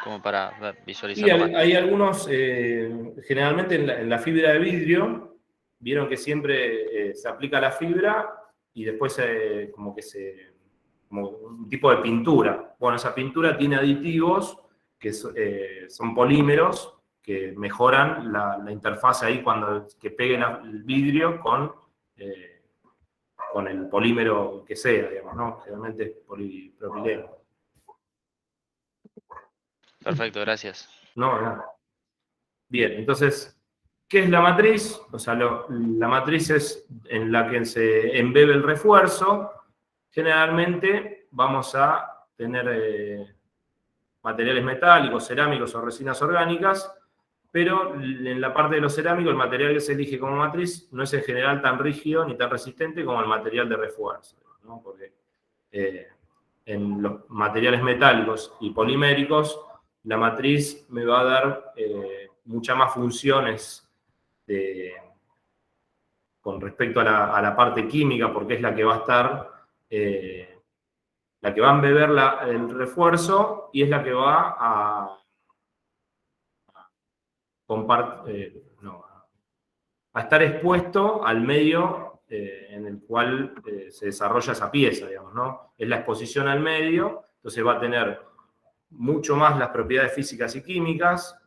Como para visualizar. Y hay algunos, generalmente en la fibra de vidrio, vieron que siempre se aplica la fibra y después como un tipo de pintura. Bueno, esa pintura tiene aditivos que son polímeros que mejoran la interfaz ahí que peguen el vidrio con el polímero que sea, digamos, ¿no? Generalmente es propileno. Perfecto, gracias. No. Bien, entonces, ¿qué es la matriz? O sea, la matriz es en la que se embebe el refuerzo. Generalmente vamos a tener materiales metálicos, cerámicos o resinas orgánicas, pero en la parte de los cerámicos el material que se elige como matriz no es en general tan rígido ni tan resistente como el material de refuerzo, ¿no? Porque en los materiales metálicos y poliméricos la matriz me va a dar muchas más funciones con respecto a la parte química, porque es la que va a estar, la que va a embeber el refuerzo y es la que va a estar expuesto al medio en el cual se desarrolla esa pieza, digamos, ¿no? Es la exposición al medio, entonces va a tener mucho más las propiedades físicas y químicas,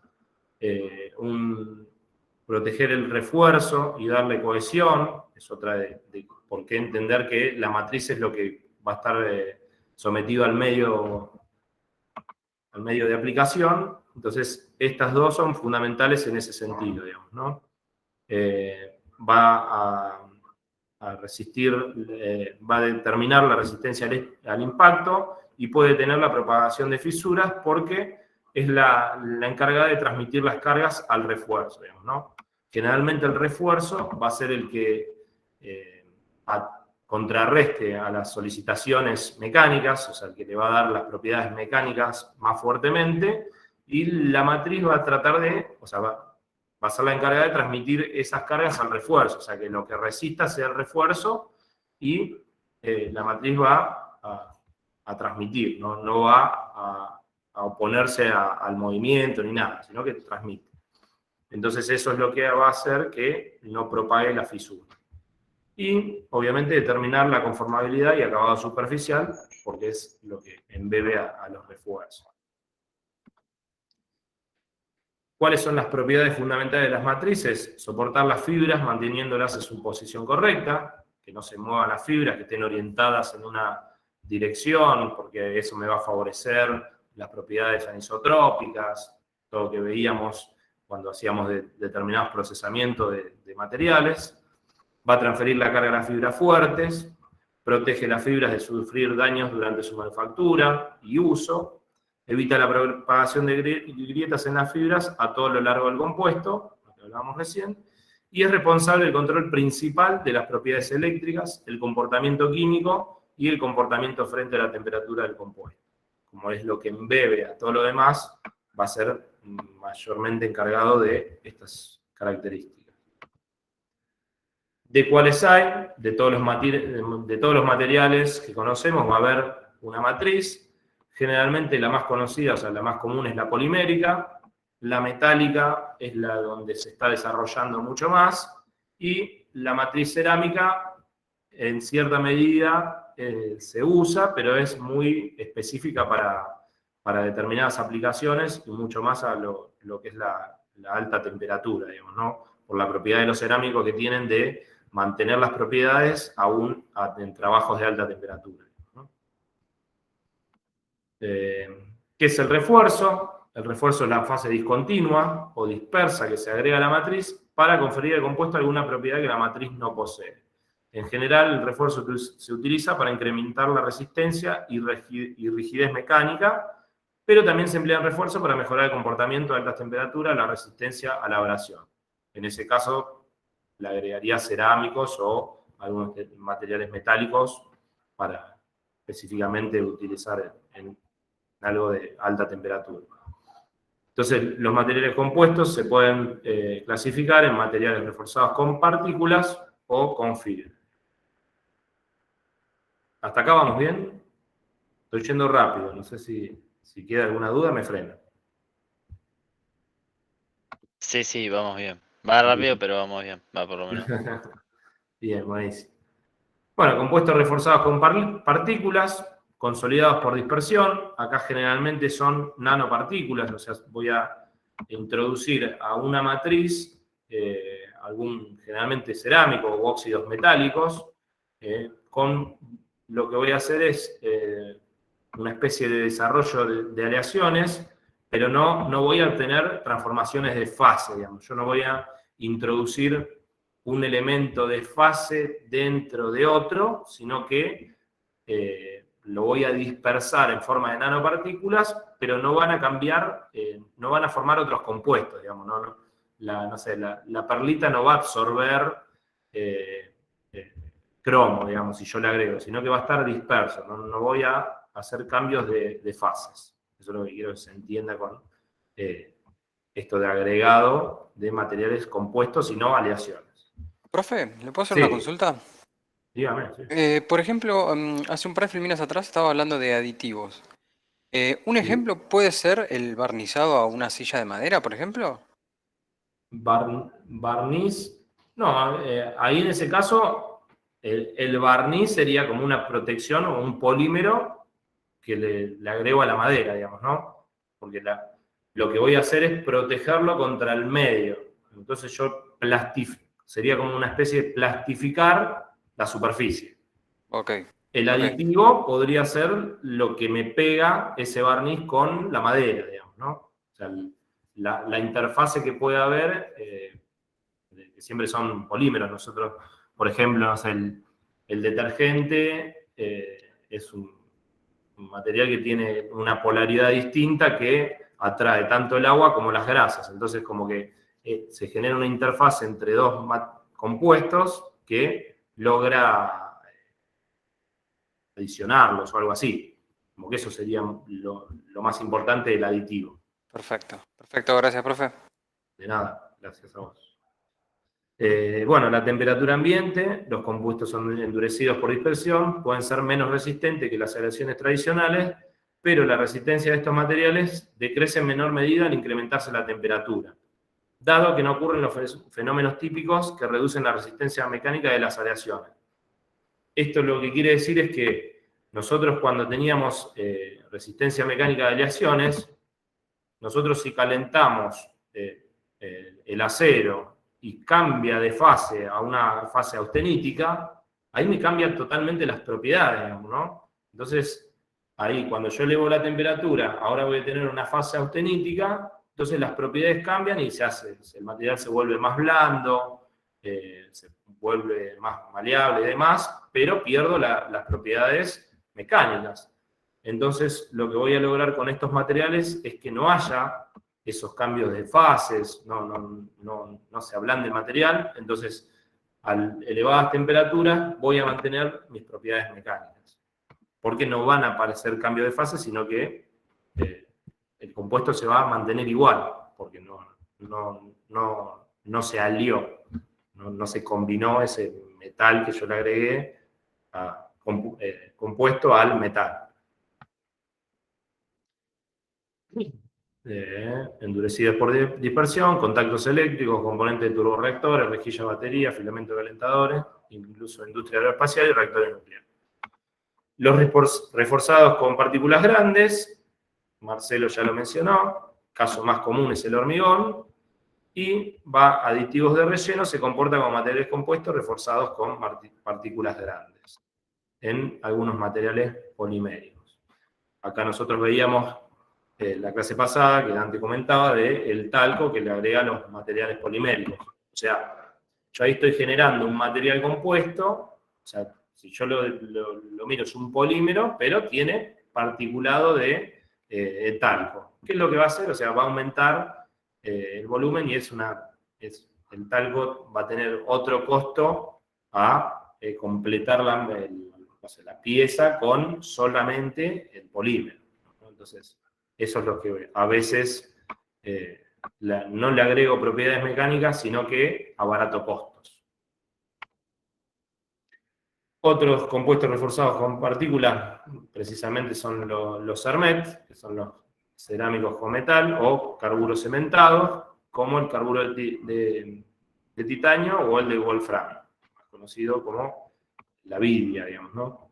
proteger el refuerzo y darle cohesión, es otra de por qué entender que la matriz es lo que va a estar sometido al medio de aplicación. Entonces, estas dos son fundamentales en ese sentido, digamos, ¿no? Va a resistir, va a determinar la resistencia al impacto y puede tener la propagación de fisuras porque es la encargada de transmitir las cargas al refuerzo, digamos, ¿no? Generalmente el refuerzo va a ser el que contrarreste a las solicitaciones mecánicas, o sea, el que le va a dar las propiedades mecánicas más fuertemente, y la matriz va a tratar de, o sea, va a ser la encargada de transmitir esas cargas al refuerzo, o sea, que lo que resista sea el refuerzo y la matriz va a transmitir, no va a oponerse al movimiento ni nada, sino que transmite. Entonces eso es lo que va a hacer que no propague la fisura. Y obviamente determinar la conformabilidad y acabado superficial, porque es lo que embebe a los refuerzos. ¿Cuáles son las propiedades fundamentales de las matrices? Soportar las fibras manteniéndolas en su posición correcta, que no se muevan las fibras, que estén orientadas en una dirección, porque eso me va a favorecer las propiedades anisotrópicas, todo lo que veíamos cuando hacíamos determinados procesamientos de materiales. Va a transferir la carga a las fibras fuertes, protege las fibras de sufrir daños durante su manufactura y uso, evita la propagación de grietas en las fibras a todo lo largo del compuesto, lo que hablábamos recién, y es responsable del control principal de las propiedades eléctricas, el comportamiento químico y el comportamiento frente a la temperatura del compuesto. Como es lo que embebe a todo lo demás, va a ser mayormente encargado de estas características. ¿De cuáles hay? De todos los materiales que conocemos va a haber una matriz. Generalmente la más conocida, o sea, la más común es la polimérica. La metálica es la donde se está desarrollando mucho más. Y la matriz cerámica, en cierta medida, se usa, pero es muy específica para determinadas aplicaciones y mucho más a lo que es la alta temperatura, digamos, ¿no? Por la propiedad de los cerámicos que tienen de mantener las propiedades aún en trabajos de alta temperatura, ¿no? ¿Qué es el refuerzo? El refuerzo es la fase discontinua o dispersa que se agrega a la matriz para conferir al compuesto alguna propiedad que la matriz no posee. En general, el refuerzo se utiliza para incrementar la resistencia y rigidez mecánica, pero también se emplea en refuerzo para mejorar el comportamiento a altas temperaturas, la resistencia a la abrasión. En ese caso, le agregaría cerámicos o algunos materiales metálicos para específicamente utilizar en algo de alta temperatura. Entonces, los materiales compuestos se pueden clasificar en materiales reforzados con partículas o con fibra. ¿Hasta acá vamos bien? Estoy yendo rápido, no sé si queda alguna duda, me frena. Sí, vamos bien. Va rápido, pero vamos bien. Va por lo menos. Bien, buenísimo. Bueno, compuestos reforzados con partículas, consolidados por dispersión. Acá generalmente son nanopartículas, o sea, voy a introducir a una matriz generalmente cerámico u óxidos metálicos. Con lo que voy a hacer es una especie de desarrollo de aleaciones, pero no voy a obtener transformaciones de fase, digamos. Yo no voy a introducir un elemento de fase dentro de otro, sino que lo voy a dispersar en forma de nanopartículas, pero no van a cambiar, no van a formar otros compuestos, digamos. La perlita no va a absorber cromo, digamos, si yo le agrego, sino que va a estar disperso, no voy a hacer cambios de fases. Eso es lo que quiero que se entienda con esto de agregado de materiales compuestos y no aleaciones. Profe, ¿le puedo hacer Sí. una consulta? Dígame. Sí. Por ejemplo, hace un par de filminas atrás estaba hablando de aditivos. Un ejemplo puede ser el barnizado a una silla de madera, por ejemplo. Barniz. No, ahí en ese caso, el barniz sería como una protección o un polímero que le agrego a la madera, digamos, ¿no? Porque lo que voy a hacer es protegerlo contra el medio. Entonces yo sería como una especie de plastificar la superficie. Ok. El Ok. aditivo podría ser lo que me pega ese barniz con la madera, digamos, ¿no? O sea, la interfase que puede haber, que siempre son polímeros. Nosotros, por ejemplo, no sé, el detergente es un material que tiene una polaridad distinta que atrae tanto el agua como las grasas. Entonces, como que se genera una interfaz entre dos compuestos que logra adicionarlos o algo así. Como que eso sería lo más importante del aditivo. Perfecto. Perfecto, gracias, profe. De nada, gracias a vos. Bueno, la temperatura ambiente, los compuestos son endurecidos por dispersión, pueden ser menos resistentes que las aleaciones tradicionales, pero la resistencia de estos materiales decrece en menor medida al incrementarse la temperatura, dado que no ocurren los fenómenos típicos que reducen la resistencia mecánica de las aleaciones. Esto lo que quiere decir es que nosotros cuando teníamos resistencia mecánica de aleaciones, nosotros si calentamos el acero y cambia de fase a una fase austenítica, ahí me cambian totalmente las propiedades, digamos, ¿no? Entonces, ahí cuando yo elevo la temperatura, ahora voy a tener una fase austenítica, entonces las propiedades cambian y el material se vuelve más blando, se vuelve más maleable y demás, pero pierdo las propiedades mecánicas. Entonces, lo que voy a lograr con estos materiales es que no haya esos cambios de fases, no se ablande el material, entonces a elevadas temperaturas voy a mantener mis propiedades mecánicas, porque no van a aparecer cambios de fase, sino que el compuesto se va a mantener igual, porque no se alió, no se combinó ese metal que yo le agregué compuesto al metal. Endurecidos por dispersión, contactos eléctricos, componentes de turborreactores, rejilla batería, filamento de calentadores, incluso industria aeroespacial y reactores nucleares. Los reforzados con partículas grandes, Marcelo ya lo mencionó, caso más común es el hormigón, y aditivos de relleno, se comporta como materiales compuestos reforzados con partículas grandes, en algunos materiales poliméricos. Acá nosotros veíamos la clase pasada, que Dante comentaba, del talco que le agrega los materiales poliméricos. O sea, yo ahí estoy generando un material compuesto, o sea, si yo lo miro es un polímero, pero tiene particulado de talco. ¿Qué es lo que va a hacer? O sea, va a aumentar el volumen y el talco va a tener otro costo a completar la pieza con solamente el polímero, ¿no? Entonces, eso es lo que a veces no le agrego propiedades mecánicas, sino que abarato costos. Otros compuestos reforzados con partículas, precisamente son los CERMET, que son los cerámicos con metal, o carburos cementados, como el carburo de titanio o el de wolframio, más conocido como la vidia, digamos, ¿no?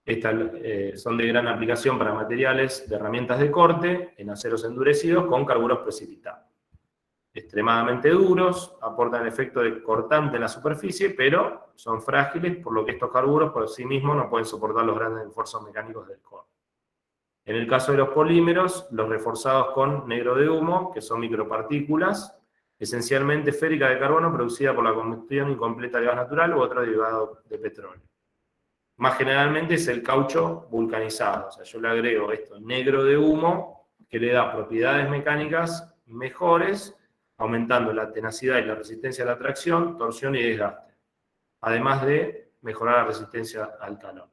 Estas son de gran aplicación para materiales de herramientas de corte en aceros endurecidos con carburos precipitados. Extremadamente duros, aportan efecto de cortante en la superficie, pero son frágiles, por lo que estos carburos por sí mismos no pueden soportar los grandes esfuerzos mecánicos del corte. En el caso de los polímeros, los reforzados con negro de humo, que son micropartículas, esencialmente esférica de carbono producida por la combustión incompleta de gas natural u otro derivado de petróleo. Más generalmente es el caucho vulcanizado, o sea, yo le agrego esto negro de humo, que le da propiedades mecánicas mejores, aumentando la tenacidad y la resistencia a la tracción, torsión y desgaste, además de mejorar la resistencia al calor.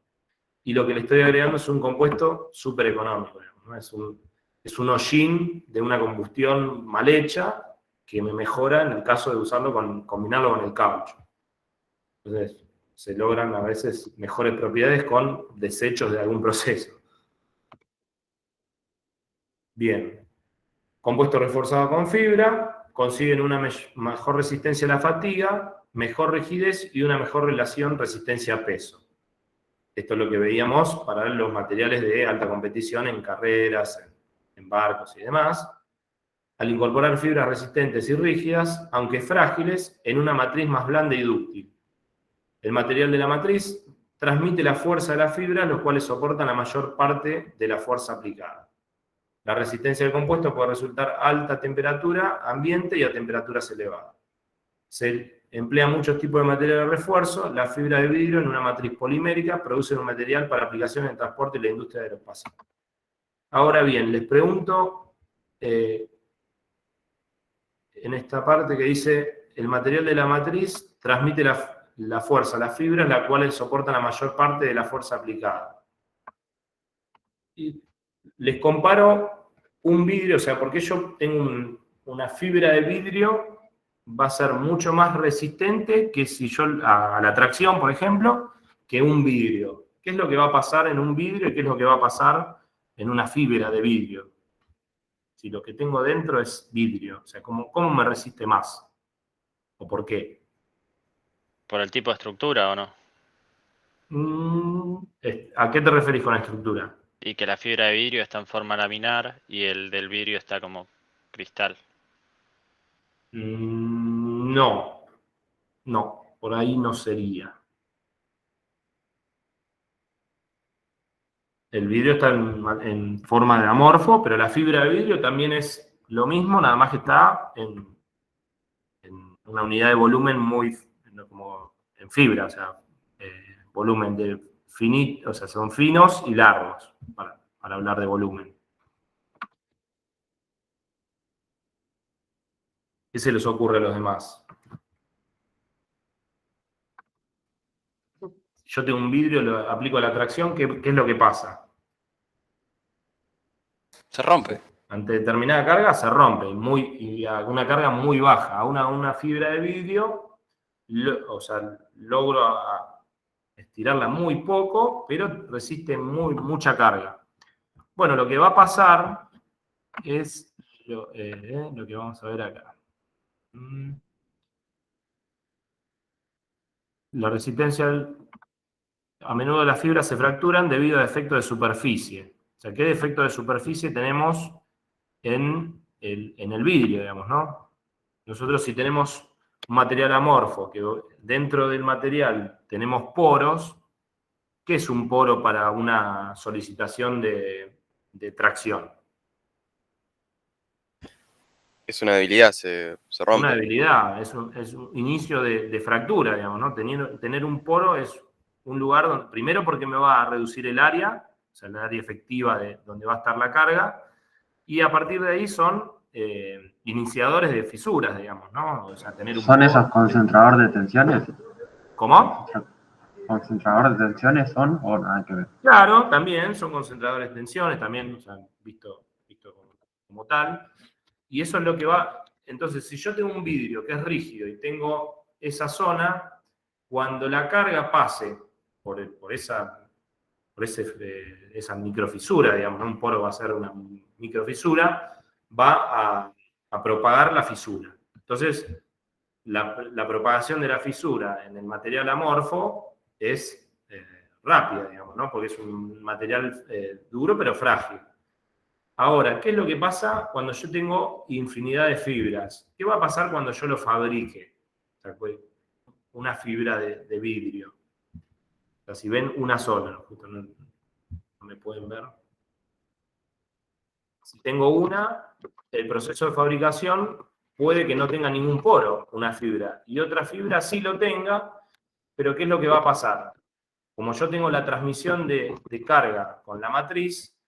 Y lo que le estoy agregando es un compuesto súper económico, ¿no? Es un hollín de una combustión mal hecha que me mejora en el caso de usarlo combinarlo con el caucho. Entonces, se logran a veces mejores propiedades con desechos de algún proceso. Bien. Compuesto reforzado con fibra, consiguen una mejor resistencia a la fatiga, mejor rigidez y una mejor relación resistencia-peso. Esto es lo que veíamos para los materiales de alta competición en carreras, en barcos y demás. al incorporar fibras resistentes y rígidas, aunque frágiles, en una matriz más blanda y dúctil. El material de la matriz transmite la fuerza de la fibra, los cuales soportan la mayor parte de la fuerza aplicada. La resistencia del compuesto puede resultar alta a temperatura ambiente y a temperaturas elevadas. Se emplea muchos tipos de material de refuerzo. La fibra de vidrio en una matriz polimérica produce un material para aplicación en el transporte y la industria aeroespacial. Ahora bien, les pregunto, en esta parte que dice, el material de la matriz transmite la fuerza, las fibras, las cuales soportan la mayor parte de la fuerza aplicada. Y les comparo un vidrio, o sea, porque yo tengo una fibra de vidrio, va a ser mucho más resistente que si yo, a la tracción, por ejemplo, que un vidrio. ¿Qué es lo que va a pasar en un vidrio y qué es lo que va a pasar en una fibra de vidrio? Si lo que tengo dentro es vidrio, o sea, ¿cómo me resiste más? ¿O por qué? ¿Por el tipo de estructura o no? ¿A qué te referís con la estructura? Y que la fibra de vidrio está en forma laminar y el del vidrio está como cristal. No, por ahí no sería. El vidrio está en forma de amorfo, pero la fibra de vidrio también es lo mismo, nada más que está en una unidad de volumen muy, como en fibra, o sea, volumen de finito, o sea, son finos y largos, para hablar de volumen. ¿Qué se les ocurre a los demás? Yo tengo un vidrio, lo aplico la tracción, ¿qué es lo que pasa? Se rompe. Ante determinada carga se rompe, y a una carga muy baja. A una fibra de vidrio, logro estirarla muy poco, pero resiste mucha carga. Bueno, lo que va a pasar es lo que vamos a ver acá. La resistencia, a menudo las fibras se fracturan debido a defectos de superficie. O sea, ¿qué defecto de superficie tenemos en el vidrio, digamos, ¿no? Nosotros si tenemos un material amorfo, que dentro del material tenemos poros, ¿qué es un poro para una solicitación de tracción? Es una debilidad, se rompe. Una debilidad, es un inicio de fractura, digamos, ¿no? Tener un poro es un lugar donde, primero porque me va a reducir el área, o sea, el área efectiva de donde va a estar la carga, y a partir de ahí son iniciadores de fisuras, digamos, ¿no? O sea, tener un ¿Son poro. esos concentradores de tensiones? ¿Cómo? ¿Concentradores de tensiones son o nada que ver? Claro, también son concentradores de tensiones, también, o sea, visto como tal. Y eso es lo que va. Entonces, si yo tengo un vidrio que es rígido y tengo esa zona, cuando la carga pase por esa microfisura, digamos, ¿no? Un poro va a ser una microfisura, va a propagar la fisura. Entonces, la propagación de la fisura en el material amorfo es rápida, digamos, ¿no? Porque es un material duro pero frágil. Ahora, ¿qué es lo que pasa cuando yo tengo infinidad de fibras? ¿Qué va a pasar cuando yo lo fabrique? O sea, una fibra de vidrio. O sea, si ven una sola, justo no me pueden ver. Si tengo una, el proceso de fabricación puede que no tenga ningún poro, una fibra, y otra fibra sí lo tenga, pero ¿qué es lo que va a pasar? Como yo tengo la transmisión de carga con la matriz,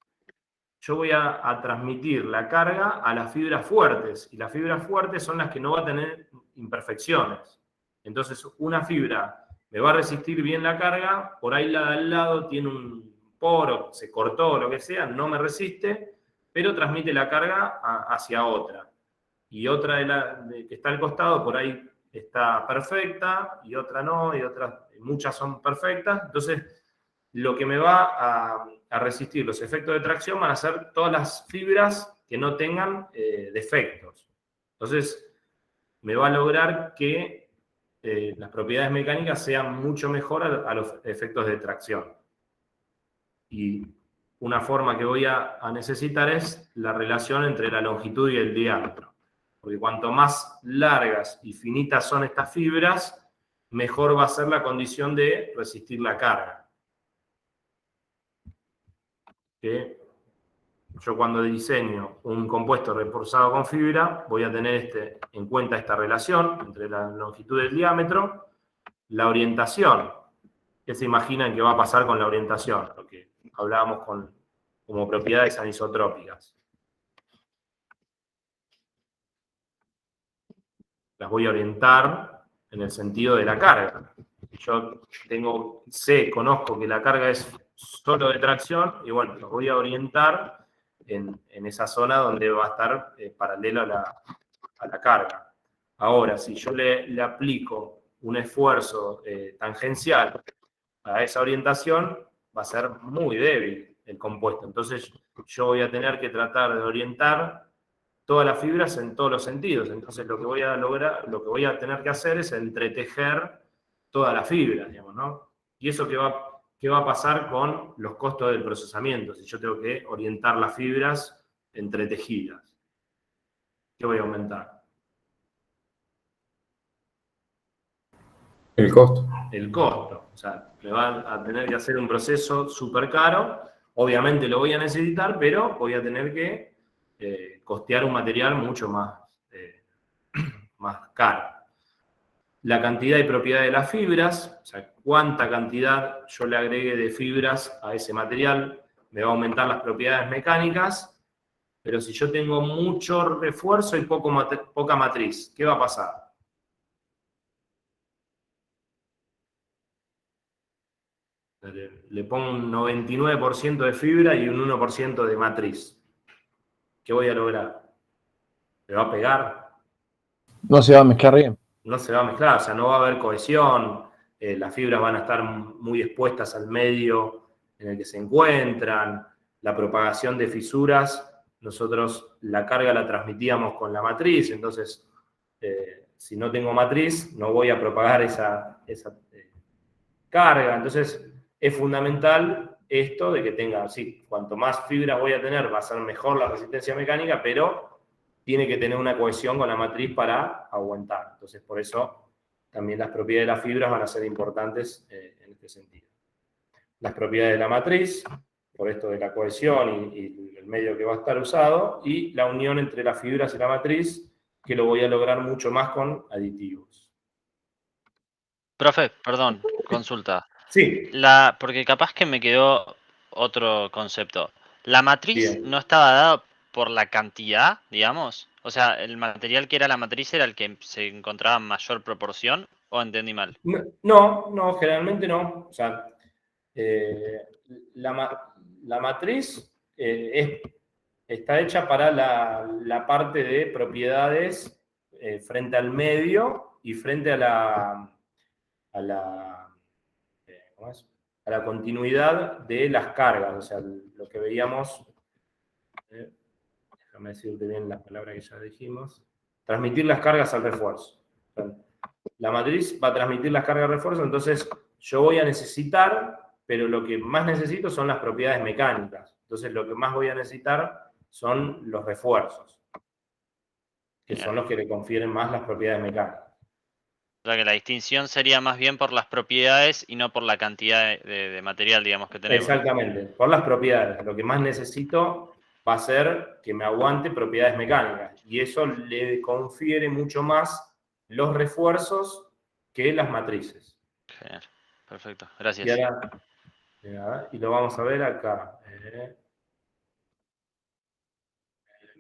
yo voy a transmitir la carga a las fibras fuertes, y las fibras fuertes son las que no van a tener imperfecciones. Entonces, una fibra me va a resistir bien la carga, por ahí la de al lado tiene un poro, se cortó, lo que sea, no me resiste, pero transmite la carga hacia otra. Y otra que está al costado, por ahí está perfecta, y otra no, y muchas son perfectas. Entonces, lo que me va a resistir los efectos de tracción van a ser todas las fibras que no tengan defectos. Entonces, me va a lograr que las propiedades mecánicas sean mucho mejor a los efectos de tracción. Y una forma que voy a necesitar es la relación entre la longitud y el diámetro. Porque cuanto más largas y finitas son estas fibras, mejor va a ser la condición de resistir la carga. Que yo cuando diseño un compuesto reforzado con fibra, voy a tener en cuenta esta relación entre la longitud y el diámetro, la orientación. ¿Qué se imaginan que va a pasar con la orientación? Lo que hablábamos como propiedades anisotrópicas. Las voy a orientar en el sentido de la carga. Yo conozco que la carga es solo de tracción, y bueno, los voy a orientar en esa zona donde va a estar paralelo a la carga. Ahora, si yo le aplico un esfuerzo tangencial a esa orientación, va a ser muy débil el compuesto. Entonces, yo voy a tener que tratar de orientar todas las fibras en todos los sentidos. Entonces, lo que voy a tener que hacer es entretejer todas las fibras, digamos, ¿no? Y eso ¿qué va a pasar con los costos del procesamiento? Si yo tengo que orientar las fibras entretejidas, ¿qué voy a aumentar? El costo. El costo. O sea, me van a tener que hacer un proceso súper caro. Obviamente lo voy a necesitar, pero voy a tener que costear un material mucho más caro. La cantidad y propiedad de las fibras, o sea, cuánta cantidad yo le agregue de fibras a ese material, me va a aumentar las propiedades mecánicas, pero si yo tengo mucho refuerzo y poca matriz, ¿qué va a pasar? Le pongo un 99% de fibra y un 1% de matriz. ¿Qué voy a lograr? ¿Me va a pegar? No se va a mezclar bien. No se va a mezclar, o sea, no va a haber cohesión, las fibras van a estar muy expuestas al medio en el que se encuentran, la propagación de fisuras, nosotros la carga la transmitíamos con la matriz, entonces si no tengo matriz no voy a propagar esa carga, entonces es fundamental esto de que tenga, sí, cuanto más fibras voy a tener va a ser mejor la resistencia mecánica, pero tiene que tener una cohesión con la matriz para aguantar. Entonces, por eso también las propiedades de las fibras van a ser importantes en este sentido. Las propiedades de la matriz, por esto de la cohesión y el medio que va a estar usado, y la unión entre las fibras y la matriz, que lo voy a lograr mucho más con aditivos. Profe, perdón, consulta. Sí. Porque capaz que me quedó otro concepto. ¿La matriz Bien. no estaba dada por la cantidad, digamos? O sea, ¿el material que era la matriz era el que se encontraba en mayor proporción? ¿O entendí mal? No, generalmente no. O sea, la matriz está hecha para la parte de propiedades frente al medio y frente a la continuidad de las cargas. O sea, lo que veíamos, déjame decirte bien la palabra que ya dijimos, transmitir las cargas al refuerzo. O sea, la matriz va a transmitir las cargas al refuerzo, entonces yo voy a necesitar, pero lo que más necesito son las propiedades mecánicas. Entonces lo que más voy a necesitar son los refuerzos, que son los que le confieren más las propiedades mecánicas. O sea que la distinción sería más bien por las propiedades y no por la cantidad de material, digamos, que tenemos. Exactamente, por las propiedades. Lo que más necesito va a ser que me aguante propiedades mecánicas. Y eso le confiere mucho más los refuerzos que las matrices. Genial, perfecto, gracias. Y lo vamos a ver acá.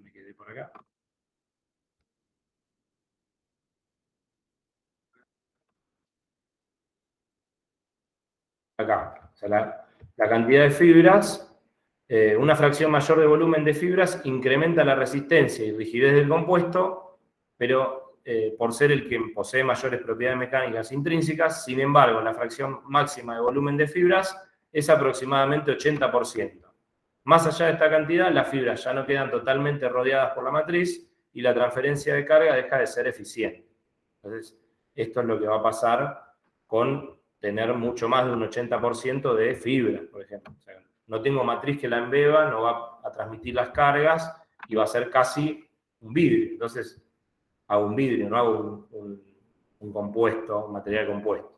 Me quedé por acá. Acá, o sea, la cantidad de fibras, una fracción mayor de volumen de fibras incrementa la resistencia y rigidez del compuesto, pero por ser el que posee mayores propiedades mecánicas intrínsecas, sin embargo, la fracción máxima de volumen de fibras es aproximadamente 80%. Más allá de esta cantidad, las fibras ya no quedan totalmente rodeadas por la matriz y la transferencia de carga deja de ser eficiente. Entonces, esto es lo que va a pasar con tener mucho más de un 80% de fibra, por ejemplo. O sea, no tengo matriz que la embeba, no va a transmitir las cargas y va a ser casi un vidrio. Entonces hago un vidrio, no hago un compuesto, un material compuesto.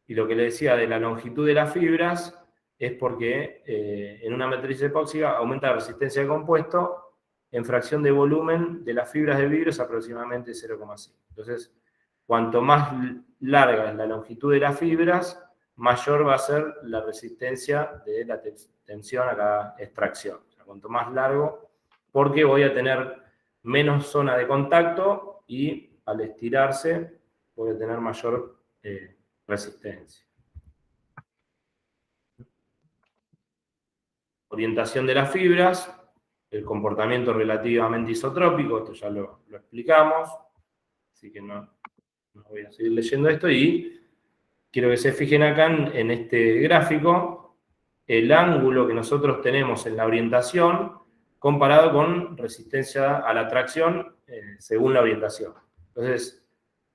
Y lo que le decía de la longitud de las fibras es porque en una matriz epóxica aumenta la resistencia de compuesto en fracción de volumen de las fibras de vidrio es aproximadamente 0,5. Entonces, cuanto más larga es la longitud de las fibras, mayor va a ser la resistencia de la tensión a cada extracción. O sea, cuanto más largo, porque voy a tener menos zona de contacto y al estirarse voy a tener mayor resistencia. Orientación de las fibras, el comportamiento relativamente isotrópico, esto ya lo explicamos, así que no voy a seguir leyendo esto, y quiero que se fijen acá en este gráfico, el ángulo que nosotros tenemos en la orientación comparado con resistencia a la tracción según la orientación. Entonces,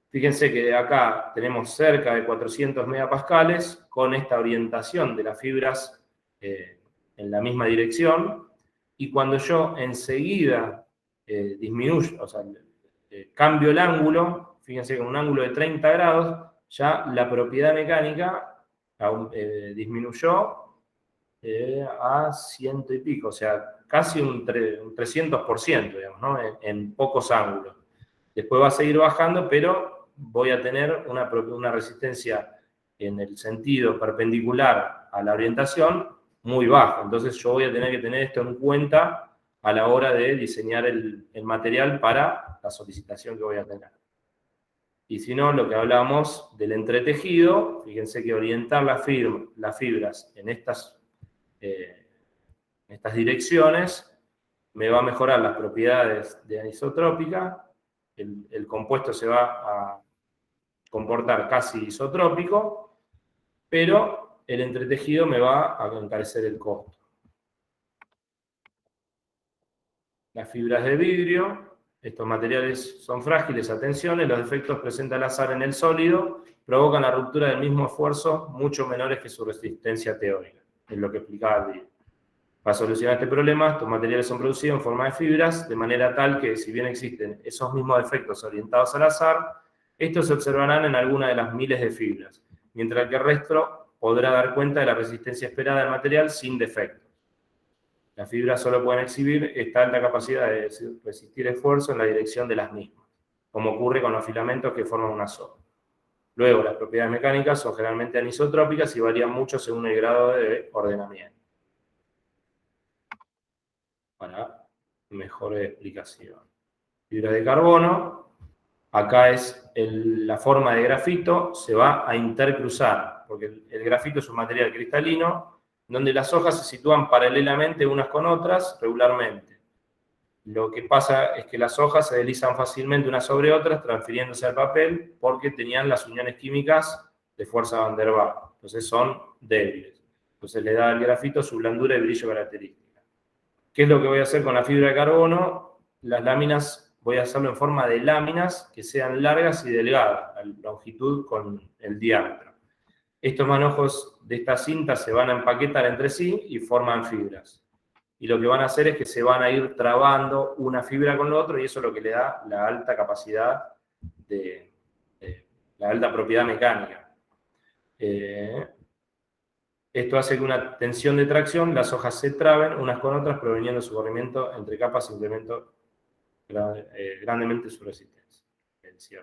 fíjense que acá tenemos cerca de 400 megapascales con esta orientación de las fibras en la misma dirección, y cuando yo enseguida disminuyo, o sea, cambio el ángulo, fíjense que con un ángulo de 30 grados, ya la propiedad mecánica disminuyó a 100 y pico, o sea, casi un 300%, digamos, ¿no? En pocos ángulos. Después va a seguir bajando, pero voy a tener una resistencia en el sentido perpendicular a la orientación muy baja. Entonces yo voy a tener que tener esto en cuenta a la hora de diseñar el material para la solicitación que voy a tener. Y si no, lo que hablábamos del entretejido, fíjense que orientar las fibras en estas direcciones me va a mejorar las propiedades de anisotrópica, el compuesto se va a comportar casi isotrópico, pero el entretejido me va a encarecer el costo. Las fibras de vidrio, estos materiales son frágiles, atención, los defectos presenta al azar en el sólido provocan la ruptura del mismo esfuerzo mucho menores que su resistencia teórica, es lo que explicaba el video. Para solucionar este problema, estos materiales son producidos en forma de fibras, de manera tal que, si bien existen esos mismos defectos orientados al azar, estos se observarán en alguna de las miles de fibras, mientras que el resto podrá dar cuenta de la resistencia esperada del material sin defectos. Las fibras solo pueden exhibir esta alta capacidad de resistir esfuerzo en la dirección de las mismas, como ocurre con los filamentos que forman una sola. Luego, las propiedades mecánicas son generalmente anisotrópicas y varían mucho según el grado de ordenamiento. Para mejor explicación. Fibra de carbono, acá es la forma de grafito, se va a intercruzar, porque el grafito es un material cristalino, donde las hojas se sitúan paralelamente unas con otras regularmente. Lo que pasa es que las hojas se deslizan fácilmente unas sobre otras, transfiriéndose al papel, porque tenían las uniones químicas de fuerza Van der Waals. Entonces son débiles. Entonces le da al grafito su blandura y brillo característica. ¿Qué es lo que voy a hacer con la fibra de carbono? Las láminas, voy a hacerlo en forma de láminas que sean largas y delgadas, la longitud con el diámetro. Estos manojos de esta cinta se van a empaquetar entre sí y forman fibras. Y lo que van a hacer es que se van a ir trabando una fibra con la otra, y eso es lo que le da la alta capacidad la alta propiedad mecánica. Esto hace que una tensión de tracción, las hojas se traben unas con otras, proveniendo de su corrimiento entre capas e incremento grandemente su resistencia.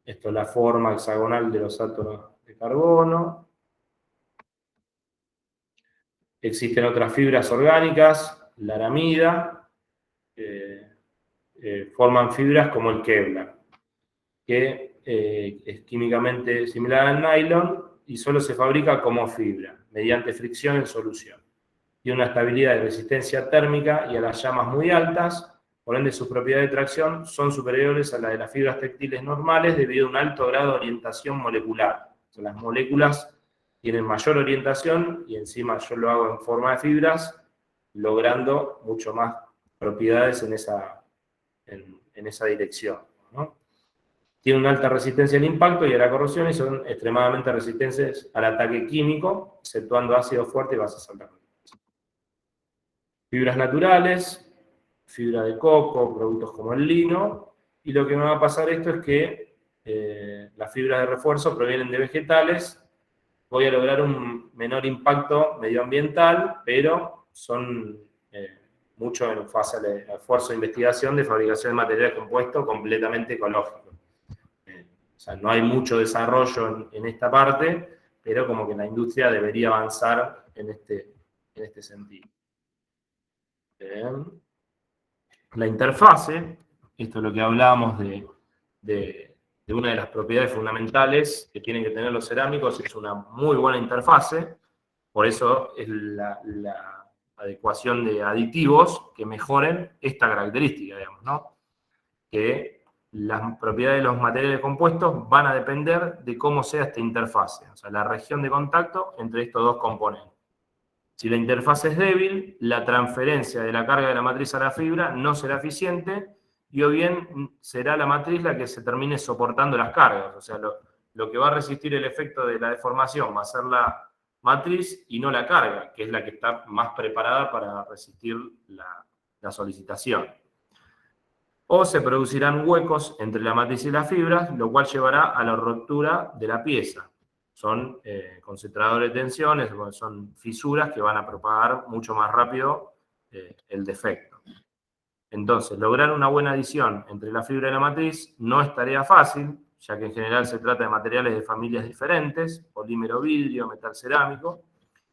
Esto es la forma hexagonal de los átomos de carbono. Existen otras fibras orgánicas, la aramida, forman fibras como el Kevlar, que es químicamente similar al nylon y solo se fabrica como fibra, mediante fricción en solución. Tiene una estabilidad de resistencia térmica y a las llamas muy altas, por ende sus propiedades de tracción son superiores a las de las fibras textiles normales debido a un alto grado de orientación molecular. O sea, las moléculas tienen mayor orientación y encima yo lo hago en forma de fibras, logrando mucho más propiedades en esa dirección, ¿no? Tienen una alta resistencia al impacto y a la corrosión y son extremadamente resistentes al ataque químico, exceptuando ácido fuerte y bases alternativas. Fibras naturales, fibra de coco, productos como el lino, y lo que me va a pasar esto es que las fibras de refuerzo provienen de vegetales. Voy a lograr un menor impacto medioambiental, pero son mucho en fase al esfuerzo de investigación de fabricación de materiales compuestos completamente ecológicos. O sea, no hay mucho desarrollo en esta parte, pero como que la industria debería avanzar en este sentido. La interfase, esto es lo que hablábamos de una de las propiedades fundamentales que tienen que tener los cerámicos, es una muy buena interfase, por eso es la adecuación de aditivos que mejoren esta característica, digamos, ¿no? Que las propiedades de los materiales compuestos van a depender de cómo sea esta interfase, o sea, la región de contacto entre estos dos componentes. Si la interfase es débil, la transferencia de la carga de la matriz a la fibra no será eficiente, y o bien será la matriz la que se termine soportando las cargas. O sea, lo que va a resistir el efecto de la deformación va a ser la matriz y no la carga, que es la que está más preparada para resistir la solicitación. O se producirán huecos entre la matriz y las fibras, lo cual llevará a la ruptura de la pieza. Son concentradores de tensiones, son fisuras que van a propagar mucho más rápido el defecto. Entonces, lograr una buena adición entre la fibra y la matriz no es tarea fácil, ya que en general se trata de materiales de familias diferentes, polímero vidrio, metal cerámico,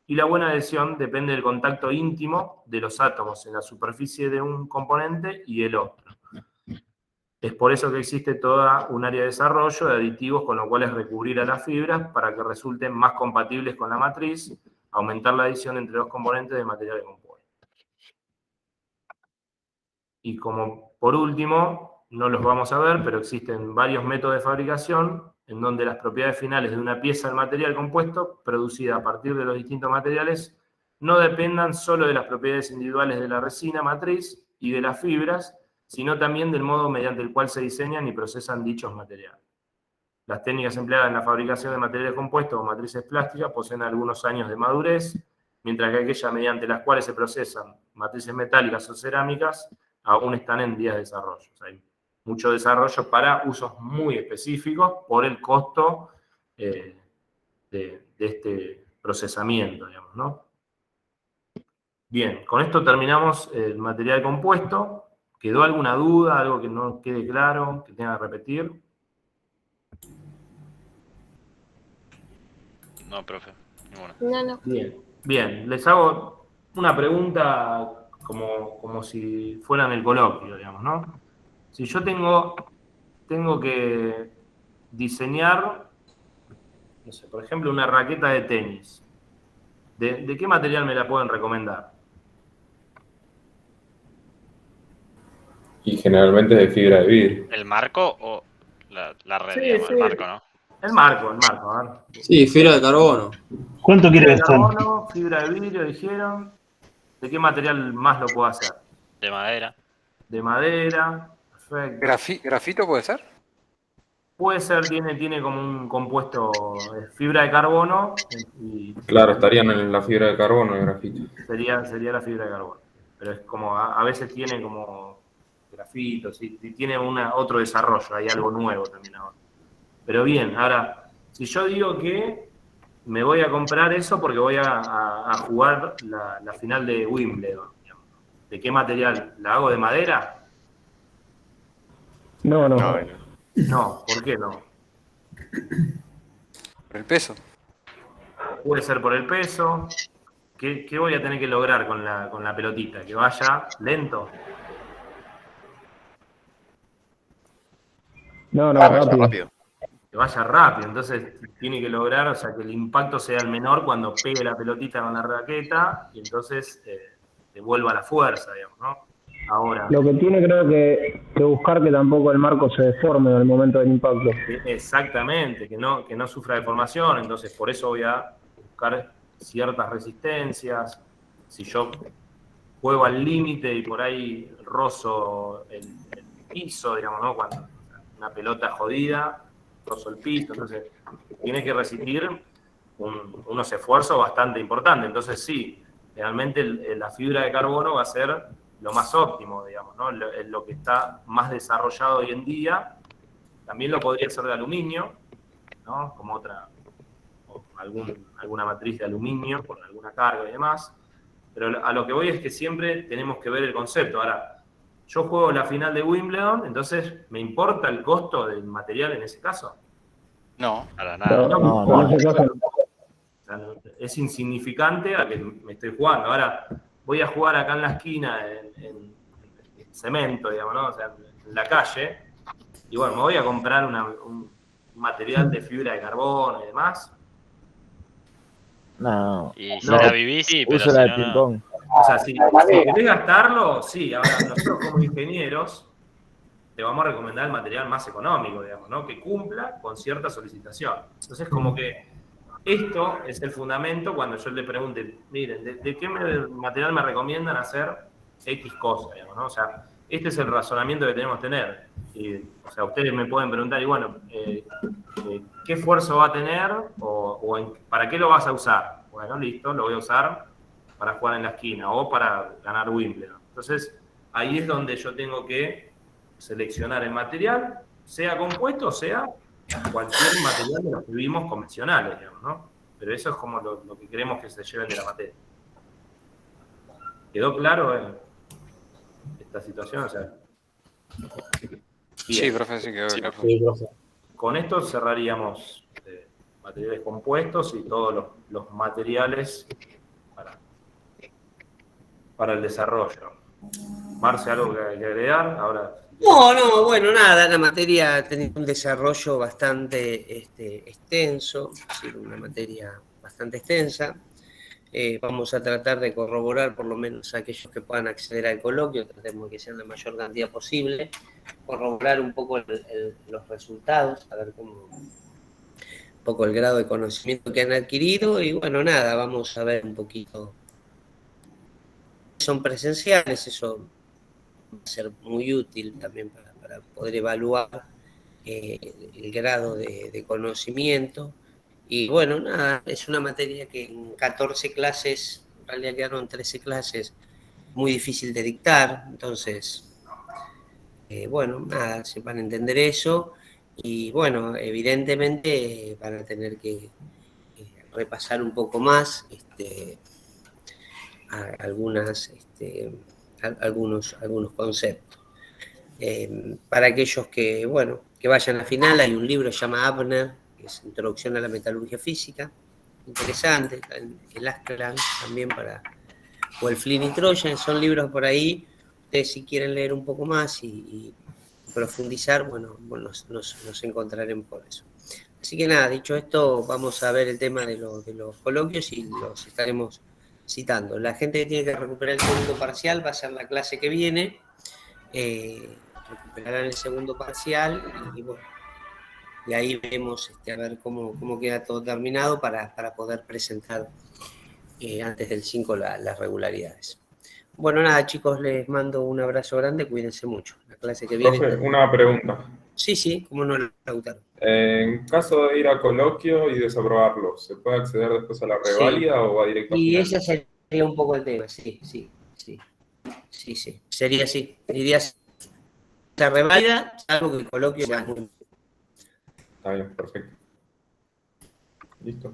y la buena adhesión depende del contacto íntimo de los átomos en la superficie de un componente y el otro. Es por eso que existe toda un área de desarrollo de aditivos con lo cual es recubrir a las fibras para que resulten más compatibles con la matriz, aumentar la adición entre los componentes de materiales compuestos. Y como por último, no los vamos a ver, pero existen varios métodos de fabricación en donde las propiedades finales de una pieza del material compuesto, producida a partir de los distintos materiales, no dependan solo de las propiedades individuales de la resina matriz y de las fibras, sino también del modo mediante el cual se diseñan y procesan dichos materiales. Las técnicas empleadas en la fabricación de materiales compuestos o matrices plásticas poseen algunos años de madurez, mientras que aquellas mediante las cuales se procesan matrices metálicas o cerámicas aún están en vías de desarrollo. O sea, hay mucho desarrollo para usos muy específicos por el costo de este procesamiento, digamos, ¿no? Bien, con esto terminamos el material compuesto. ¿Quedó alguna duda, algo que no quede claro, que tenga que repetir? No, profe, ninguna. No. Bien, les hago una pregunta como si fuera en el coloquio, digamos, ¿no? Si yo tengo que diseñar, no sé, por ejemplo, una raqueta de tenis, ¿de qué material me la pueden recomendar? Y generalmente de fibra de vidrio. ¿El marco o la red? Sí, Digamos, sí. el marco, ¿no? El marco, a ver. Sí, fibra de carbono. ¿Cuánto quiere Fibra de gastar? carbono, fibra de vidrio, dijeron. ¿De qué material más lo puedo hacer? De madera. De madera, perfecto. ¿Grafito puede ser? Puede ser, tiene como un compuesto fibra de carbono y Claro, estarían en la fibra de carbono el grafito. sería la fibra de carbono. Pero es como, a veces tiene como grafitos y tiene otro desarrollo, hay algo nuevo también ahora. Pero bien, ahora, si yo digo que me voy a comprar eso porque voy a jugar la final de Wimbledon, digamos, ¿de qué material? ¿La hago de madera? No. No, ¿por qué no? Por el peso. Puede ser por el peso. ¿Qué voy a tener que lograr con la pelotita? ¿Que vaya lento? No, rápido. Que vaya rápido, entonces tiene que lograr, o sea, que el impacto sea el menor cuando pegue la pelotita con la raqueta y entonces devuelva la fuerza, digamos, ¿no? Ahora. Lo que tiene creo que buscar que tampoco el marco se deforme al momento del impacto. Exactamente, que no sufra deformación, entonces por eso voy a buscar ciertas resistencias. Si yo juego al límite y por ahí rozo el piso, digamos, ¿no? Cuando una pelota jodida, rozo el piso, entonces tiene que resistir unos esfuerzos bastante importantes. Entonces sí, realmente la fibra de carbono va a ser lo más óptimo, digamos, ¿no? Lo que está más desarrollado hoy en día. También lo podría ser de aluminio, ¿no? Como alguna matriz de aluminio por alguna carga y demás. Pero a lo que voy es que siempre tenemos que ver el concepto. Ahora, yo juego la final de Wimbledon, entonces, ¿me importa el costo del material en ese caso? No, para nada. No, en ese caso O sea, es insignificante a que me estoy jugando. Ahora, voy a jugar acá en la esquina, en cemento, digamos, ¿no? O sea, en la calle, y bueno, me voy a comprar un material de fibra de carbono y demás. No. Y si No. la vivís, sí, pero Uso si la de no, no. ping-pong. O sea, si querés gastarlo, sí. Ahora, nosotros como ingenieros te vamos a recomendar el material más económico, digamos, ¿no? Que cumpla con cierta solicitación. Entonces, como que esto es el fundamento cuando yo le pregunte, miren, ¿de qué material me recomiendan hacer X cosa, digamos, ¿no? O sea, este es el razonamiento que tenemos que tener. Y, o sea, ustedes me pueden preguntar, y bueno, ¿qué esfuerzo va a tener o para qué lo vas a usar? Bueno, listo, lo voy a usar para jugar en la esquina o para ganar Wimbledon. Entonces, ahí es donde yo tengo que seleccionar el material, sea compuesto, sea cualquier material de los que vivimos convencionales, digamos, ¿no? Pero eso es como lo que queremos que se lleven de la materia. ¿Quedó claro esta situación? O sea, Sí, profe, sí quedó claro. con esto cerraríamos materiales compuestos y todos los materiales para el desarrollo. Marce, ¿algo que agregar? Ahora. No, bueno, nada, la materia ha tenido un desarrollo bastante extenso, es decir, una materia bastante extensa. Vamos a tratar de corroborar por lo menos a aquellos que puedan acceder al coloquio, tratemos de que sea la mayor cantidad posible, corroborar un poco los resultados, a ver un poco el grado de conocimiento que han adquirido y bueno, nada, vamos a ver un poquito. Son presenciales, eso va a ser muy útil también para poder evaluar el grado de conocimiento. Y bueno, nada, es una materia que en 14 clases, en realidad quedaron 13 clases, muy difícil de dictar, entonces, bueno, nada, se van a entender eso y bueno, evidentemente van a tener que repasar un poco más algunos conceptos. Para aquellos que, bueno, que vayan a la final, hay un libro que se llama Abner, que es Introducción a la Metalurgia Física, interesante, el Askeladd también o el Flynn y Trojan, son libros por ahí, ustedes si quieren leer un poco más y profundizar, bueno, nos encontraremos por eso. Así que nada, dicho esto, vamos a ver el tema de los coloquios y los estaremos citando. La gente que tiene que recuperar el segundo parcial va a ser la clase que viene, recuperarán el segundo parcial y bueno, y ahí vemos a ver cómo queda todo terminado para poder presentar antes del 5 las regularidades. Bueno, nada, chicos, les mando un abrazo grande, cuídense mucho. La clase que viene... Profe, una pregunta. Sí, cómo no, Lautaro. En caso de ir a coloquio y desaprobarlo, ¿se puede acceder después a la reválida o va directo a Y final? ese sería un poco el tema, sí. Sería así. Iría la reválida, algo que el coloquio sea muy... Está bien, perfecto. Listo.